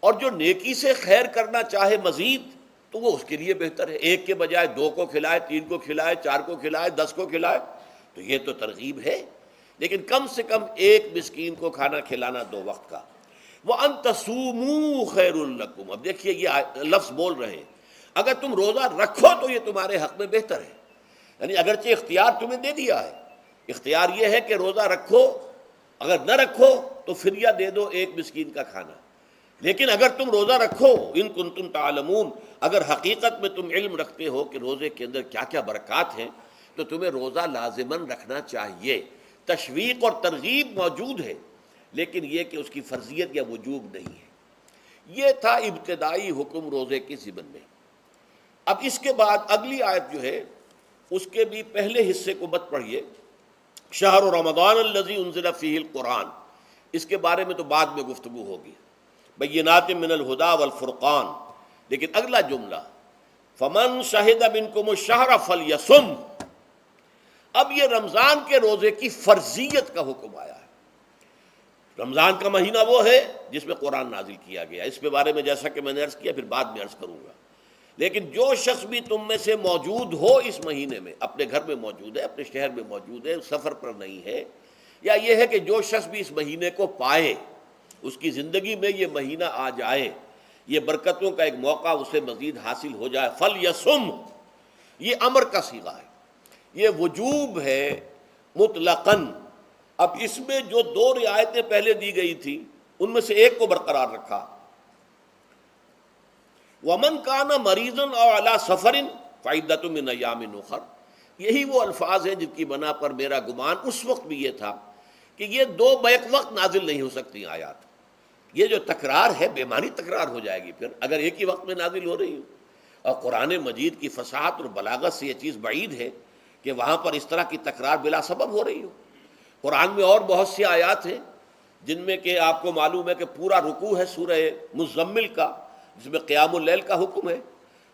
اور جو نیکی سے خیر کرنا چاہے مزید تو وہ اس کے لیے بہتر ہے۔ ایک کے بجائے 2 کو کھلائے، 3 کو کھلائے، 4 کو کھلائے، 10 کو کھلائے، تو یہ تو ترغیب ہے، لیکن کم سے کم ایک مسکین کو کھانا کھلانا 2 وقت کا۔ وَأَن تَصُومُوا خَيْرٌ لَكُمْ، اب دیکھیے یہ لفظ بول رہے ہیں، اگر تم روزہ رکھو تو یہ تمہارے حق میں بہتر ہے، یعنی اگرچہ اختیار تمہیں دے دیا ہے، اختیار یہ ہے کہ روزہ رکھو، اگر نہ رکھو تو فدیہ دے دو ایک مسکین کا کھانا، لیکن اگر تم روزہ رکھو، ان کنتم تعلمون، اگر حقیقت میں تم علم رکھتے ہو کہ روزے کے اندر کیا کیا برکات ہیں، تو تمہیں روزہ لازماً رکھنا چاہیے۔ تشویق اور ترغیب موجود ہے، لیکن یہ کہ اس کی فرضیت یا وجوب نہیں ہے۔ یہ تھا ابتدائی حکم روزے کے ضمن میں۔ اب اس کے بعد اگلی آیت جو ہے اس کے بھی پہلے حصے کو مت پڑھیے، شہر رمضان الذی انزل فیہ القرآن، اس کے بارے میں تو بعد میں گفتگو ہوگی، بینات من الہدی والفرقان، لیکن اگلا جملہ فمن شہد منکم الشہر فلیصم، اب یہ رمضان کے روزے کی فرضیت کا حکم آیا ہے۔ رمضان کا مہینہ وہ ہے جس میں قرآن نازل کیا گیا، اس کے بارے میں جیسا کہ میں نے عرض کیا پھر بعد میں عرض کروں گا، لیکن جو شخص بھی تم میں سے موجود ہو اس مہینے میں، اپنے گھر میں موجود ہے، اپنے شہر میں موجود ہے، سفر پر نہیں ہے، یا یہ ہے کہ جو شخص بھی اس مہینے کو پائے، اس کی زندگی میں یہ مہینہ آ جائے، یہ برکتوں کا ایک موقع اسے مزید حاصل ہو جائے، فلیصم، یہ امر کا صیغہ ہے، یہ وجوب ہے مطلقاً۔ اب اس میں جو 2 رعایتیں پہلے دی گئی تھی ان میں سے ایک کو برقرار رکھا، وَمَنْ كَانَ مَرِيضًا أَوْ عَلَى سَفَرٍ فَعِدَّةٌ مِّنْ أَيَّامٍ أُخَرَ، یہی وہ الفاظ ہیں جن کی بنا پر میرا گمان اس وقت بھی یہ تھا کہ یہ 2 بیک وقت نازل نہیں ہو سکتی آیات، یہ جو تکرار ہے بے معنی تکرار ہو جائے گی پھر اگر ایک ہی وقت میں نازل ہو رہی ہو، اور قرآن مجید کی فصاحت اور بلاغت سے یہ چیز بعید ہے کہ وہاں پر اس طرح کی تکرار بلا سبب ہو رہی ہو۔ قرآن میں اور بہت سی آیات ہیں جن میں کہ آپ کو معلوم ہے کہ پورا رکوع ہے سورہ مزمل کا، جس میں قیام اللیل کا حکم ہے،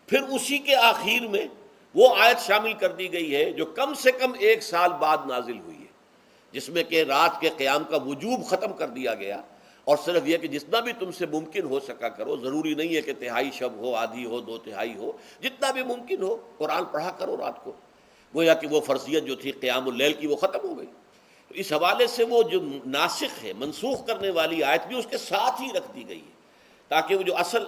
پھر اسی کے آخر میں وہ آیت شامل کر دی گئی ہے جو کم سے کم 1 سال بعد نازل ہوئی ہے، جس میں کہ رات کے قیام کا وجوب ختم کر دیا گیا، اور صرف یہ کہ جتنا بھی تم سے ممکن ہو سکا کرو، ضروری نہیں ہے کہ تہائی شب ہو، آدھی ہو، 2/3 ہو، جتنا بھی ممکن ہو قرآن پڑھا کرو رات کو، گویا کہ وہ فرضیت جو تھی قیام اللیل کی وہ ختم ہو گئی۔ تو اس حوالے سے وہ جو ناسخ ہے، منسوخ کرنے والی آیت بھی اس کے ساتھ ہی رکھ دی گئی ہے، تاکہ وہ جو اصل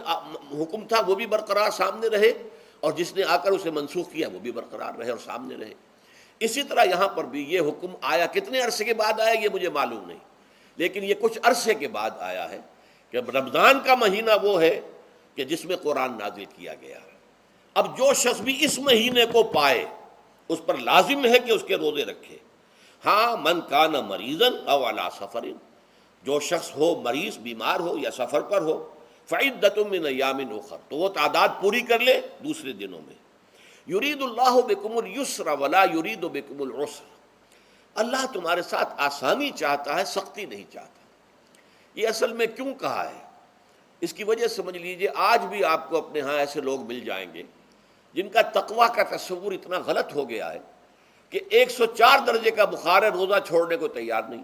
حکم تھا وہ بھی برقرار سامنے رہے، اور جس نے آ کر اسے منسوخ کیا وہ بھی برقرار رہے اور سامنے رہے۔ اسی طرح یہاں پر بھی یہ حکم آیا، کتنے عرصے کے بعد آیا یہ مجھے معلوم نہیں، لیکن یہ کچھ عرصے کے بعد آیا ہے کہ رمضان کا مہینہ وہ ہے کہ جس میں قرآن نازل کیا گیا. اب جو شخص بھی اس مہینے کو پائے اس پر لازم ہے کہ اس کے روزے رکھے. ہاں من کان مریضا او علی سفر، جو شخص ہو مریض، بیمار ہو یا سفر پر ہو، فعدۃ من ایام اخر، تو وہ تعداد پوری کر لے دوسرے دنوں میں. یرید اللہ بکم الیسر ولا یرید بکم العسر، اللہ تمہارے ساتھ آسانی چاہتا ہے، سختی نہیں چاہتا. یہ اصل میں کیوں کہا ہے؟ اس کی وجہ سمجھ لیجئے، آج بھی آپ کو اپنے ہاں ایسے لوگ مل جائیں گے جن کا تقویٰ کا تصور اتنا غلط ہو گیا ہے کہ 104 درجے کا بخار ہے، روزہ چھوڑنے کو تیار نہیں.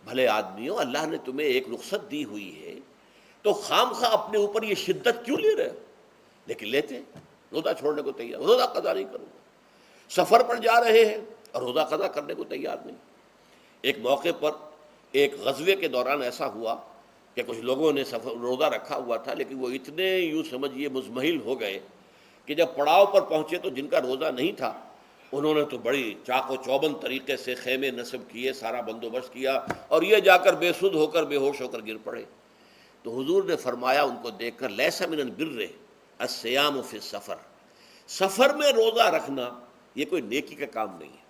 بھلے آدمیوں، اللہ نے تمہیں ایک رخصت دی ہوئی ہے تو خام خواہ اپنے اوپر یہ شدت کیوں لے رہے ہو؟ لیکن لیتے، روزہ چھوڑنے کو تیار، روزہ قضا نہیں کروں گا. سفر پر جا رہے ہیں اور روزہ قضا کرنے کو تیار نہیں. ایک موقع پر ایک غزوے کے دوران ایسا ہوا کہ کچھ لوگوں نے روزہ رکھا ہوا تھا، لیکن وہ اتنے یوں سمجھیے مزمحل ہو گئے کہ جب پڑاؤ پر پہنچے تو جن کا روزہ نہیں تھا انہوں نے تو بڑی چاق و چوبند طریقے سے خیمے نصب کیے، سارا بندوبست کیا، اور یہ جا کر بے سدھ ہو کر بے ہوش ہو کر گر پڑے. تو حضور نے فرمایا ان کو دیکھ کر، لیس من البر الصیام فی السفر، سفر میں روزہ رکھنا یہ کوئی نیکی کا کام نہیں ہے.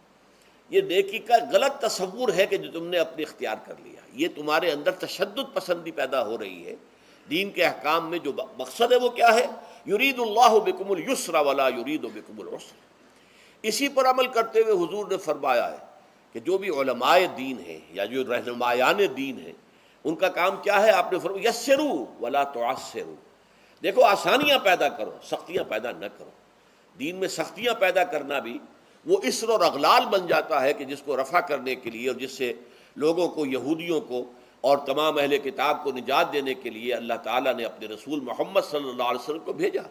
یہ نیکی کا غلط تصور ہے کہ جو تم نے اپنے اختیار کر لیا. یہ تمہارے اندر تشدد پسندی پیدا ہو رہی ہے. دین کے احکام میں جو مقصد ہے وہ کیا ہے؟ یرید اللہ بکم الیسر ولا یرید بکم العسر. اسی پر عمل کرتے ہوئے حضور نے فرمایا ہے کہ جو بھی علماء دین ہیں یا جو رہنمایان دین ہیں ان کا کام کیا ہے؟ آپ نے فرمایا یسروا ولا تعسروا، دیکھو آسانیاں پیدا کرو، سختیاں پیدا نہ کرو. دین میں سختیاں پیدا کرنا بھی وہ اسر اور اغلال بن جاتا ہے کہ جس کو رفع کرنے کے لیے اور جس سے لوگوں کو، یہودیوں کو اور تمام اہل کتاب کو نجات دینے کے لیے اللہ تعالیٰ نے اپنے رسول محمد صلی اللہ علیہ وسلم کو بھیجا.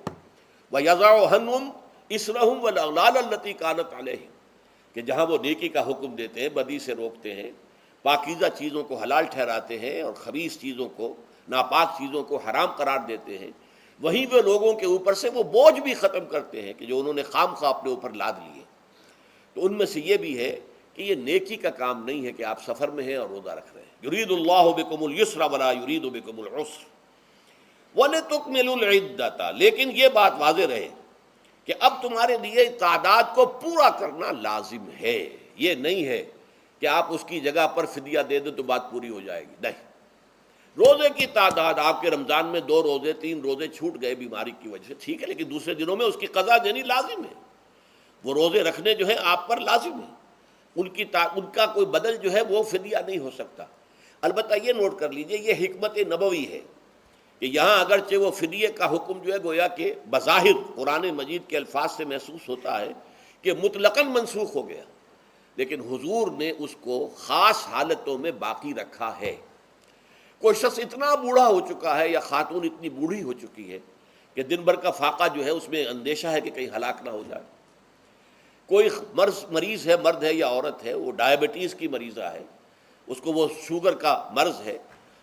وَيَضَعُ عَنْهُمْ إِصْرَهُمْ وَالْأَغْلَالَ الَّتِي كَانَتْ عَلَيْهِمْ، کہ جہاں وہ نیکی کا حکم دیتے ہیں، بدی سے روکتے ہیں، پاکیزہ چیزوں کو حلال ٹھہراتے ہیں اور خبیث چیزوں کو، ناپاک چیزوں کو حرام قرار دیتے ہیں، وہیں وہ لوگوں کے اوپر سے وہ بوجھ بھی ختم کرتے ہیں کہ جو انہوں نے خام خواہ اپنے اوپر لاد لیے. تو ان میں سے یہ بھی ہے کہ یہ نیکی کا کام نہیں ہے کہ آپ سفر میں ہیں اور روزہ رکھ رہے ہیں. یرید اللہ بکم الیسر ولا یرید بکم العسر وَلِتُكْمِلُوا الْعِدَّةَ، لیکن یہ بات واضح رہے کہ اب تمہارے لیے تعداد کو پورا کرنا لازم ہے. یہ نہیں ہے کہ آپ اس کی جگہ پر فدیہ دے دیں تو بات پوری ہو جائے گی، نہیں. روزے کی تعداد آپ کے رمضان میں 2 روزے 3 روزے چھوٹ گئے بیماری کی وجہ سے، ٹھیک ہے، لیکن دوسرے دنوں میں اس کی قضا دینی لازم ہے. وہ روزے رکھنے جو ہے آپ پر لازم ہے، ان کا کوئی بدل جو ہے وہ فدیہ نہیں ہو سکتا. البتہ یہ نوٹ کر لیجئے، یہ حکمت نبوی ہے کہ یہاں اگرچہ وہ فدیے کا حکم جو ہے گویا کہ بظاہر قرآن مجید کے الفاظ سے محسوس ہوتا ہے کہ مطلقاً منسوخ ہو گیا، لیکن حضور نے اس کو خاص حالتوں میں باقی رکھا ہے. کوئی شخص اتنا بوڑھا ہو چکا ہے یا خاتون اتنی بوڑھی ہو چکی ہے کہ دن بھر کا فاقہ جو ہے اس میں اندیشہ ہے کہ کہیں ہلاک نہ ہو جائے. کوئی مریض ہے، مرد ہے یا عورت ہے، وہ ڈائبٹیز کی مریضہ ہے، اس کو وہ شوگر کا مرض ہے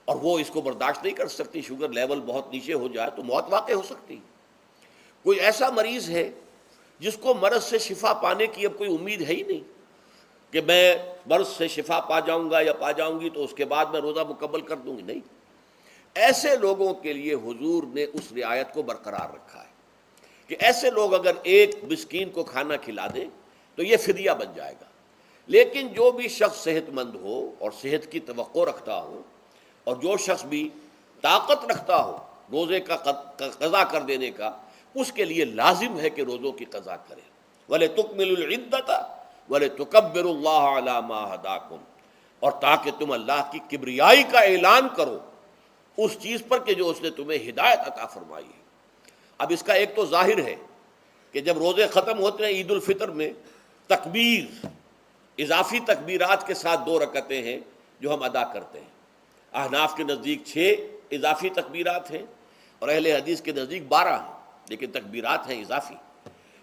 اور وہ اس کو برداشت نہیں کر سکتی، شوگر لیول بہت نیچے ہو جائے تو موت واقع ہو سکتی. کوئی ایسا مریض ہے جس کو مرض سے شفا پانے کی اب کوئی امید ہے ہی نہیں کہ میں مرض سے شفا پا جاؤں گا یا پا جاؤں گی تو اس کے بعد میں روزہ مکمل کر دوں گی، نہیں. ایسے لوگوں کے لیے حضور نے اس رعایت کو برقرار رکھا ہے کہ ایسے لوگ اگر ایک مسکین کو کھانا کھلا دیں تو یہ فدیہ بن جائے گا. لیکن جو بھی شخص صحت مند ہو اور صحت کی توقع رکھتا ہو اور جو شخص بھی طاقت رکھتا ہو روزے کا قضا کر دینے کا، اس کے لیے لازم ہے کہ روزوں کی قضا کرے. وَلِتُكْمِلُوا الْعِدَّةَ وَلِتُكَبِّرُوا اللَّهَ عَلَىٰ مَا هَدَاكُمْ، اور تاکہ تم اللہ کی کبریائی کا اعلان کرو اس چیز پر کہ جو اس نے تمہیں ہدایت عطا فرمائی ہے. اب اس کا ایک تو ظاہر ہے کہ جب روزے ختم ہوتے ہیں عید الفطر میں، تکبیر، اضافی تکبیرات کے ساتھ 2 رکعتیں ہیں جو ہم ادا کرتے ہیں. احناف کے نزدیک 6 اضافی تکبیرات ہیں اور اہل حدیث کے نزدیک 12 ہیں، لیکن تکبیرات ہیں اضافی.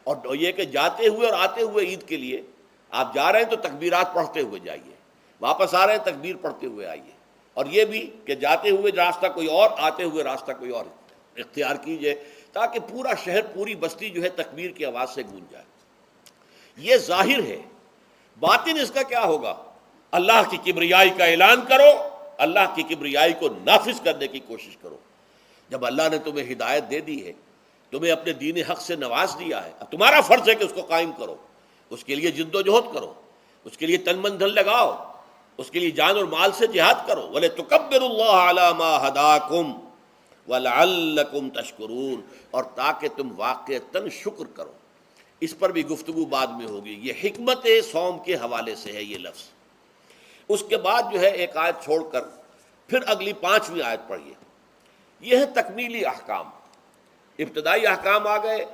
اور یہ کہ جاتے ہوئے اور آتے ہوئے عید کے لیے آپ جا رہے ہیں تو تکبیرات پڑھتے ہوئے جائیے، واپس آ رہے ہیں تکبیر پڑھتے ہوئے آئیے. اور یہ بھی کہ جاتے ہوئے راستہ کوئی اور، آتے ہوئے راستہ کوئی اور اختیار کیجئے تاکہ پورا شہر، پوری بستی جو ہے تکبیر کی آواز سے گونج جائے. یہ ظاہر ہے. باطن اس کا کیا ہوگا؟ اللہ کی کبریائی کا اعلان کرو اللہ کی کبریائی کو نافذ کرنے کی کوشش کرو۔ جب اللہ نے تمہیں ہدایت دے دی ہے، تمہیں اپنے دین حق سے نواز دیا ہے، اب تمہارا فرض ہے کہ اس کو قائم کرو، اس کے لیے جد و جہد کرو، اس کے لیے تن من دھن لگاؤ، اس کے لیے جان اور مال سے جہاد کرو۔ وَلِتُكَبِّرُوا اللَّهَ عَلَى مَا هَدَاكُمْ وَلَعَلَّكُمْ تَشْكُرُونَ، اور تاکہ تم واقعتاً شکر کرو۔ اس پر بھی گفتگو بعد میں ہوگی۔ یہ حکمت صوم کے حوالے سے ہے یہ لفظ۔ اس کے بعد جو ہے ایک آیت چھوڑ کر پھر اگلی 5ویں آیت پڑھیے۔ یہ ہے تکمیلی احکام۔ ابتدائی احکام آ گئے،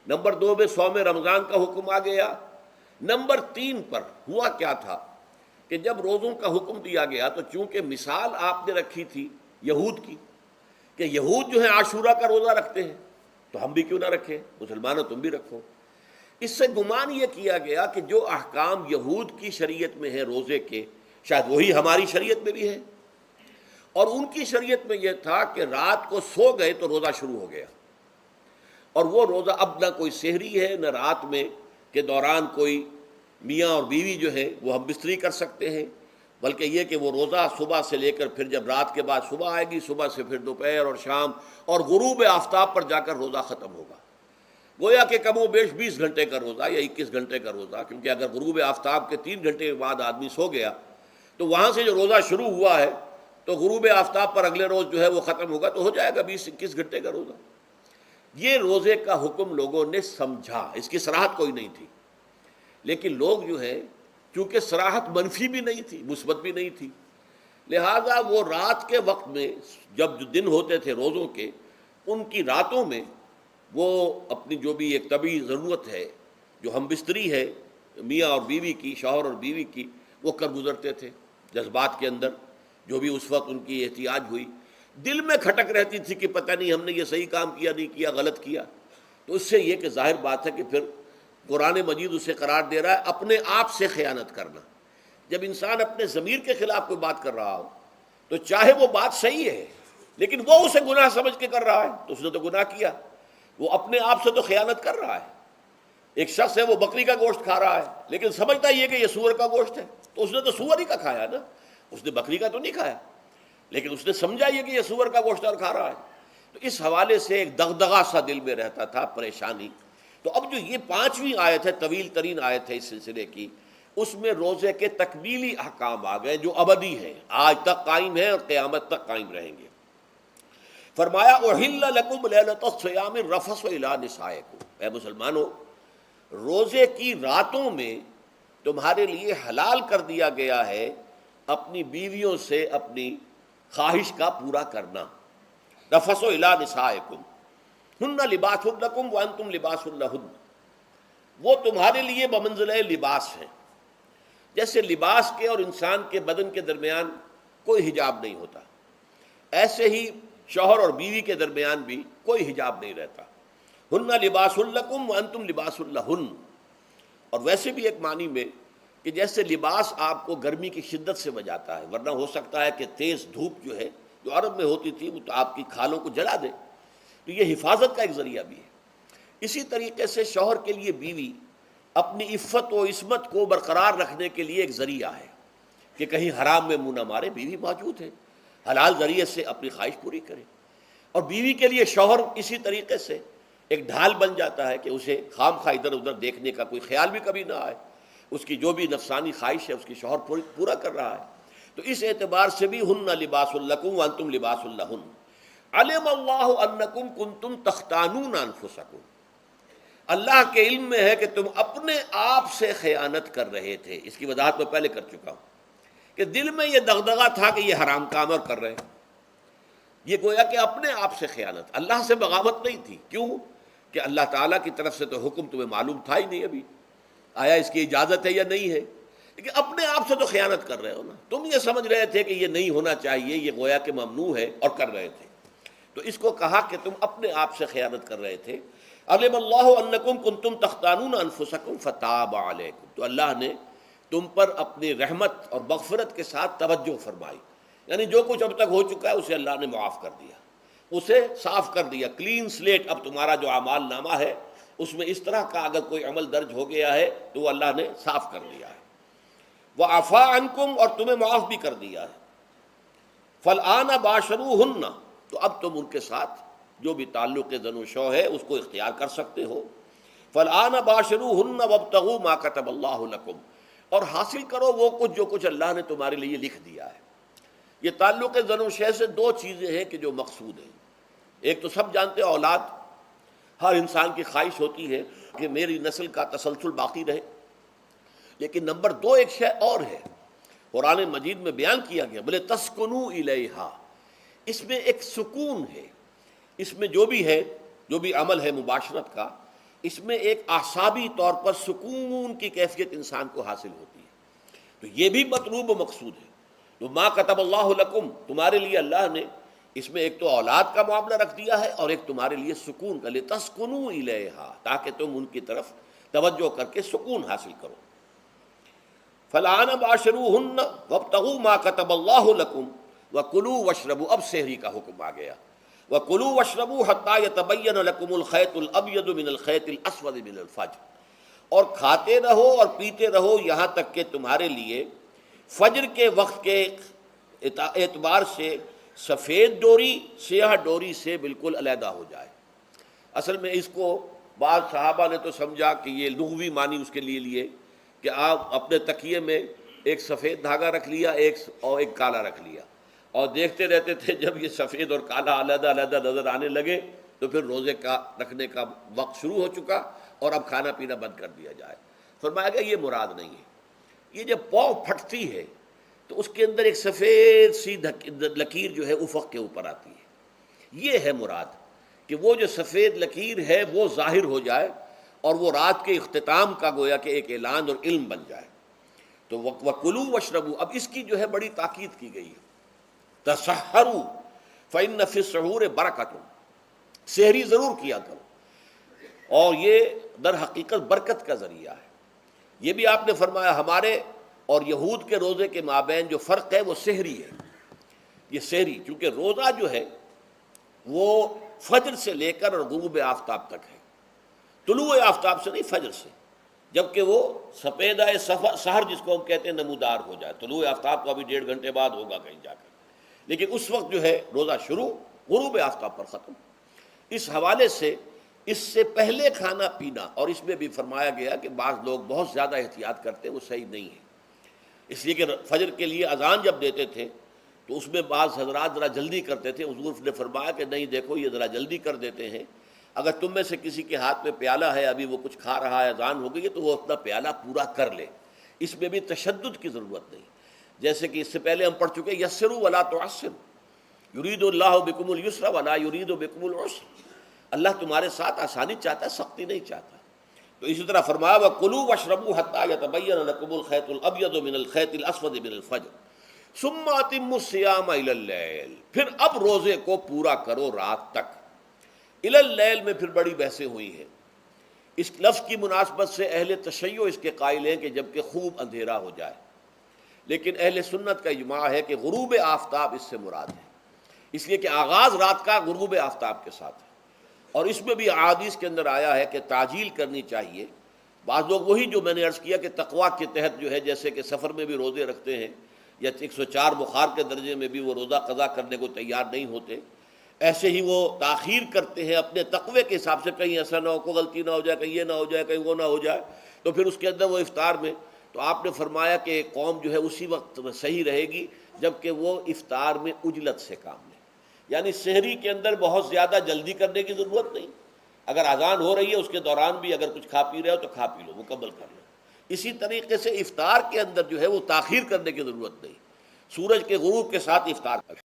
نمبر 2 میں صوم رمضان کا حکم آ گیا۔ نمبر 3 پر ہوا کیا تھا کہ جب روزوں کا حکم دیا گیا تو چونکہ مثال آپ نے رکھی تھی یہود کی کہ یہود جو ہیں عاشورہ کا روزہ رکھتے ہیں تو ہم بھی کیوں نہ رکھیں، مسلمانوں تم بھی رکھو۔ اس سے گمان یہ کیا گیا کہ جو احکام یہود کی شریعت میں ہیں روزے کے، شاید وہی ہماری شریعت میں بھی ہے، اور ان کی شریعت میں یہ تھا کہ رات کو سو گئے تو روزہ شروع ہو گیا، اور وہ روزہ اب نہ کوئی سحری ہے نہ رات میں کے دوران کوئی میاں اور بیوی جو ہے وہ ہم بستری کر سکتے ہیں، بلکہ یہ کہ وہ روزہ صبح سے لے کر پھر جب رات کے بعد صبح آئے گی، صبح سے پھر دوپہر اور شام اور غروب آفتاب پر جا کر روزہ ختم ہوگا۔ گویا کہ کم و بیش 20 گھنٹے کا روزہ یا 21 گھنٹے کا روزہ، کیونکہ اگر غروب آفتاب کے 3 گھنٹے کے بعد آدمی سو گیا تو وہاں سے جو روزہ شروع ہوا ہے تو غروب آفتاب پر اگلے روز جو ہے وہ ختم ہوگا، تو ہو جائے گا 20-21 گھنٹے کا روزہ۔ یہ روزے کا حکم لوگوں نے سمجھا، اس کی صراحت کوئی نہیں تھی، لیکن لوگ جو ہے چونکہ صراحت منفی بھی نہیں تھی مثبت بھی نہیں تھی، لہذا وہ رات کے وقت میں جب جو دن ہوتے تھے روزوں کے، ان کی راتوں میں وہ اپنی جو بھی ایک طبعی ضرورت ہے، جو ہم بستری ہے میاں اور بیوی کی، شوہر اور بیوی کی، وہ کر گزرتے تھے۔ جذبات کے اندر جو بھی اس وقت ان کی احتیاج ہوئی، دل میں کھٹک رہتی تھی کہ پتہ نہیں ہم نے یہ صحیح کام کیا نہیں کیا، غلط کیا، تو اس سے یہ کہ ظاہر بات ہے کہ پھر قرآن مجید اسے قرار دے رہا ہے اپنے آپ سے خیانت کرنا۔ جب انسان اپنے ضمیر کے خلاف کوئی بات کر رہا ہو تو چاہے وہ بات صحیح ہے لیکن وہ اسے گناہ سمجھ کے کر رہا ہے تو اس نے تو گناہ کیا، وہ اپنے آپ سے تو خیانت کر رہا ہے۔ ایک شخص ہے وہ بکری کا گوشت کھا رہا ہے لیکن سمجھتا یہ کہ یہ سور کا گوشت ہے، تو اس نے تو سور ہی کا کھایا نا، اس نے بکری کا تو نہیں کھایا، لیکن اس نے سمجھا یہ کہ یہ سور کا گوشت اور کھا رہا ہے۔ تو اس حوالے سے ایک دغدغہ سا دل میں رہتا تھا، پریشانی۔ تو اب جو یہ 5ویں آیت ہے، طویل ترین آیت ہے اس سلسلے کی، اس میں روزے کے تکمیلی احکام آ گئے جو ابدی ہیں، آج تک قائم ہیں اور قیامت تک قائم رہیں گے۔ فرمایا احل لکم لیلۃ الصیام الرفث الی نسائکم، اے مسلمانوں روزے کی راتوں میں تمہارے لیے حلال کر دیا گیا ہے اپنی بیویوں سے اپنی خواہش کا پورا کرنا۔ رفث الی نسائکم ہن لباس لکم وانتم لباس لہن، وہ تمہارے لیے بمنزلہ لباس ہیں۔ جیسے لباس کے اور انسان کے بدن کے درمیان کوئی حجاب نہیں ہوتا، ایسے ہی شوہر اور بیوی کے درمیان بھی کوئی حجاب نہیں رہتا۔ ہن لباس لکم وانتم لباس لہن، اور ویسے بھی ایک معنی میں کہ جیسے لباس آپ کو گرمی کی شدت سے بچاتا ہے، ورنہ ہو سکتا ہے کہ تیز دھوپ جو ہے جو عرب میں ہوتی تھی وہ تو آپ کی کھالوں کو جلا دے، تو یہ حفاظت کا ایک ذریعہ بھی ہے۔ اسی طریقے سے شوہر کے لیے بیوی اپنی عفت و عصمت کو برقرار رکھنے کے لیے ایک ذریعہ ہے کہ کہیں حرام میں منہ نہ مارے، بیوی موجود ہے، حلال ذریعے سے اپنی خواہش پوری کرے۔ اور بیوی کے لیے شوہر اسی طریقے سے ایک ڈھال بن جاتا ہے کہ اسے خام خواہ ادھر ادھر دیکھنے کا کوئی خیال بھی کبھی نہ آئے، اس کی جو بھی نفسانی خواہش ہے اس کی شوہر پورا کر رہا ہے۔ تو اس اعتبار سے بھی ہن لباس لکم وانتم لباس لہن، علم اللہ انکم کنتم تختانون انفسکم، اللہ کے علم میں ہے کہ تم اپنے آپ سے خیانت کر رہے تھے۔ اس کی وضاحت میں پہلے کر چکا ہوں کہ دل میں یہ دغدغہ تھا کہ یہ حرام کام اور کر رہے ہیں، یہ گویا کہ اپنے آپ سے خیانت، اللہ سے بغاوت نہیں تھی۔ کیوں کہ اللہ تعالیٰ کی طرف سے تو حکم تمہیں معلوم تھا ہی نہیں ابھی، آیا اس کی اجازت ہے یا نہیں ہے، لیکن اپنے آپ سے تو خیانت کر رہے ہو نا، تم یہ سمجھ رہے تھے کہ یہ نہیں ہونا چاہیے، یہ گویا کہ ممنوع ہے اور کر رہے تھے، تو اس کو کہا کہ تم اپنے آپ سے خیانت کر رہے تھے۔ علم اللہ انکم کنتم تختانون انفسکم فتاب علیکم، تو اللہ نے تم پر اپنی رحمت اور مغفرت کے ساتھ توجہ فرمائی، یعنی جو کچھ اب تک ہو چکا ہے اسے اللہ نے معاف کر دیا، اسے صاف کر دیا، کلین سلیٹ۔ اب تمہارا جو اعمال نامہ ہے اس میں اس طرح کا اگر کوئی عمل درج ہو گیا ہے تو وہ اللہ نے صاف کر دیا ہے۔ وعفا عنکم، اور تمہیں معاف بھی کر دیا ہے۔ فالآن باشروہن، تو اب تم ان کے ساتھ جو بھی تعلق زن و شو ہے اس کو اختیار کر سکتے ہو. فالآن باشروہن وابتغوا ما کتب اللہ لکم، اور حاصل کرو وہ کچھ اللہ نے تمہارے لیے لکھ دیا ہے. یہ تعلق زن و شے سے دو چیزیں ہیں کہ جو مقصود ہیں. ایک تو سب جانتے ہیں اولاد، ہر انسان کی خواہش ہوتی ہے کہ میری نسل کا تسلسل باقی رہے. لیکن نمبر دو ایک شے اور ہے، قرآن مجید میں بیان کیا گیا، بولے تسکنوا الیہا، اس میں ایک سکون ہے، اس میں جو بھی ہے، جو بھی عمل ہے مباشرت کا، اس میں ایک اعصابی طور پر سکون کی کیفیت انسان کو حاصل ہوتی ہے. تو یہ بھی مطلوب و مقصود ہے. تو ما کتب اللہ لکم، تمہارے لیے اللہ نے اس میں ایک تو اولاد کا معاملہ رکھ دیا ہے اور ایک تمہارے لیے سکون کا، لتسکنوا الیہا، تاکہ تم ان کی طرف توجہ کر کے سکون حاصل کرو. فالآن باشروہن وابتغوا ما کتب اللہ لکم وکلوا واشربوا، اب سحری کا حکم آ گیا. وکلوا واشربوا حتی یتبین لکم الخیط الابیض من الخیط الاسود من الفجر، اور کھاتے رہو اور پیتے رہو یہاں تک کہ تمہارے لیے فجر کے وقت کے اعتبار سے سفید ڈوری سیاہ ڈوری سے بالکل علیحدہ ہو جائے. اصل میں اس کو بعض صحابہ نے تو سمجھا کہ یہ لغوی معنی اس کے لیے کہ آپ اپنے تکیے میں ایک سفید دھاگا رکھ لیا اور ایک کالا رکھ لیا، اور دیکھتے رہتے تھے. جب یہ سفید اور کالا علیحدہ علیحدہ نظر آنے لگے تو پھر روزے کا رکھنے کا وقت شروع ہو چکا اور اب کھانا پینا بند کر دیا جائے. فرمایا گیا یہ مراد نہیں ہے. یہ جب پاؤں پھٹتی ہے تو اس کے اندر ایک سفید سی لکیر جو ہے افق کے اوپر آتی ہے. یہ ہے مراد کہ وہ جو سفید لکیر ہے وہ ظاہر ہو جائے اور وہ رات کے اختتام کا گویا کہ ایک اعلان اور علم بن جائے. تو وَكُلُوا وَاشْرَبُوا، اب اس کی جو ہے بڑی تاکید کی گئی ہے. تَسَحَّرُوا فَإِنَّ فِي السَّحُورِ بَرَكَةٌ، سحری ضرور کیا کرو، اور یہ در حقیقت برکت کا ذریعہ ہے. یہ بھی آپ نے فرمایا ہمارے اور یہود کے روزے کے مابین جو فرق ہے وہ سحری ہے. یہ سحری، چونکہ روزہ جو ہے وہ فجر سے لے کر اور غروب آفتاب تک ہے، طلوع آفتاب سے نہیں، فجر سے، جبکہ وہ سپیدہ سحر جس کو ہم کہتے ہیں نمودار ہو جائے. طلوع آفتاب کو ابھی 1.5 گھنٹے بعد ہوگا کہیں جا کر، لیکن اس وقت جو ہے روزہ شروع، غروب آفتاب پر ختم. اس حوالے سے اس سے پہلے کھانا پینا، اور اس میں بھی فرمایا گیا کہ بعض لوگ بہت زیادہ احتیاط کرتے ہیں، وہ صحیح نہیں ہے. اس لیے کہ فجر کے لیے اذان جب دیتے تھے تو اس میں بعض حضرات ذرا جلدی کرتے تھے. حضور نے فرمایا کہ نہیں، دیکھو یہ ذرا جلدی کر دیتے ہیں، اگر تم میں سے کسی کے ہاتھ میں پیالہ ہے، ابھی وہ کچھ کھا رہا ہے، اذان ہو گئی ہے، تو وہ اپنا پیالہ پورا کر لے. اس میں بھی تشدد کی ضرورت نہیں. جیسے کہ اس سے پہلے ہم پڑھ چکے یسروا ولا تعسروا، یرید اللہ بکم الیسر ولا یرید بکم العسر، اللہ تمہارے ساتھ آسانی چاہتا ہے، سختی نہیں چاہتا. تو اسی طرح فرمایا وَكُلُوا وَاشْرَبُوا حَتَّى يَتَبَيَّنَ لَكُمُ الْخَيْطُ الْأَبْيَضُ مِنَ الْخَيْطِ الْأَسْوَدِ مِنَ الْفَجْرِ ثُمَّ أَتِمُّوا الصِّيَامَ إِلَى اللَّيْلِ، پھر اب روزے کو پورا کرو رات تک. إِلَى اللَّيْلِ میں پھر بڑی بحثیں ہوئی ہیں. اس لفظ کی مناسبت سے اہل تشیع اس کے قائل ہیں کہ جب کہ خوب اندھیرا ہو جائے، لیکن اہل سنت کا اجماع ہے کہ غروب آفتاب اس سے مراد ہے، اس لیے کہ آغاز رات کا غروب آفتاب کے ساتھ ہے. اور اس میں بھی احادیث کے اندر آیا ہے کہ تعجیل کرنی چاہیے. بعض لوگ وہی جو میں نے عرض کیا کہ تقویٰ کے تحت جو ہے، جیسے کہ سفر میں بھی روزے رکھتے ہیں، یا 104 بخار کے درجے میں بھی وہ روزہ قضا کرنے کو تیار نہیں ہوتے، ایسے ہی وہ تاخیر کرتے ہیں اپنے تقوی کے حساب سے، کہیں ایسا نہ ہو، کوئی غلطی نہ ہو جائے، کہیں یہ نہ ہو جائے، کہیں وہ نہ ہو جائے، تو پھر اس کے اندر وہ افطار میں. تو آپ نے فرمایا کہ قوم جو ہے اسی وقت صحیح رہے گی جبکہ وہ افطار میں عجلت سے کام لے. یعنی سحری کے اندر بہت زیادہ جلدی کرنے کی ضرورت نہیں. اگر اذان ہو رہی ہے اس کے دوران بھی اگر کچھ کھا پی رہے ہو تو کھا پی لو، مکمل کر لو. اسی طریقے سے افطار کے اندر جو ہے وہ تاخیر کرنے کی ضرورت نہیں، سورج کے غروب کے ساتھ افطار کر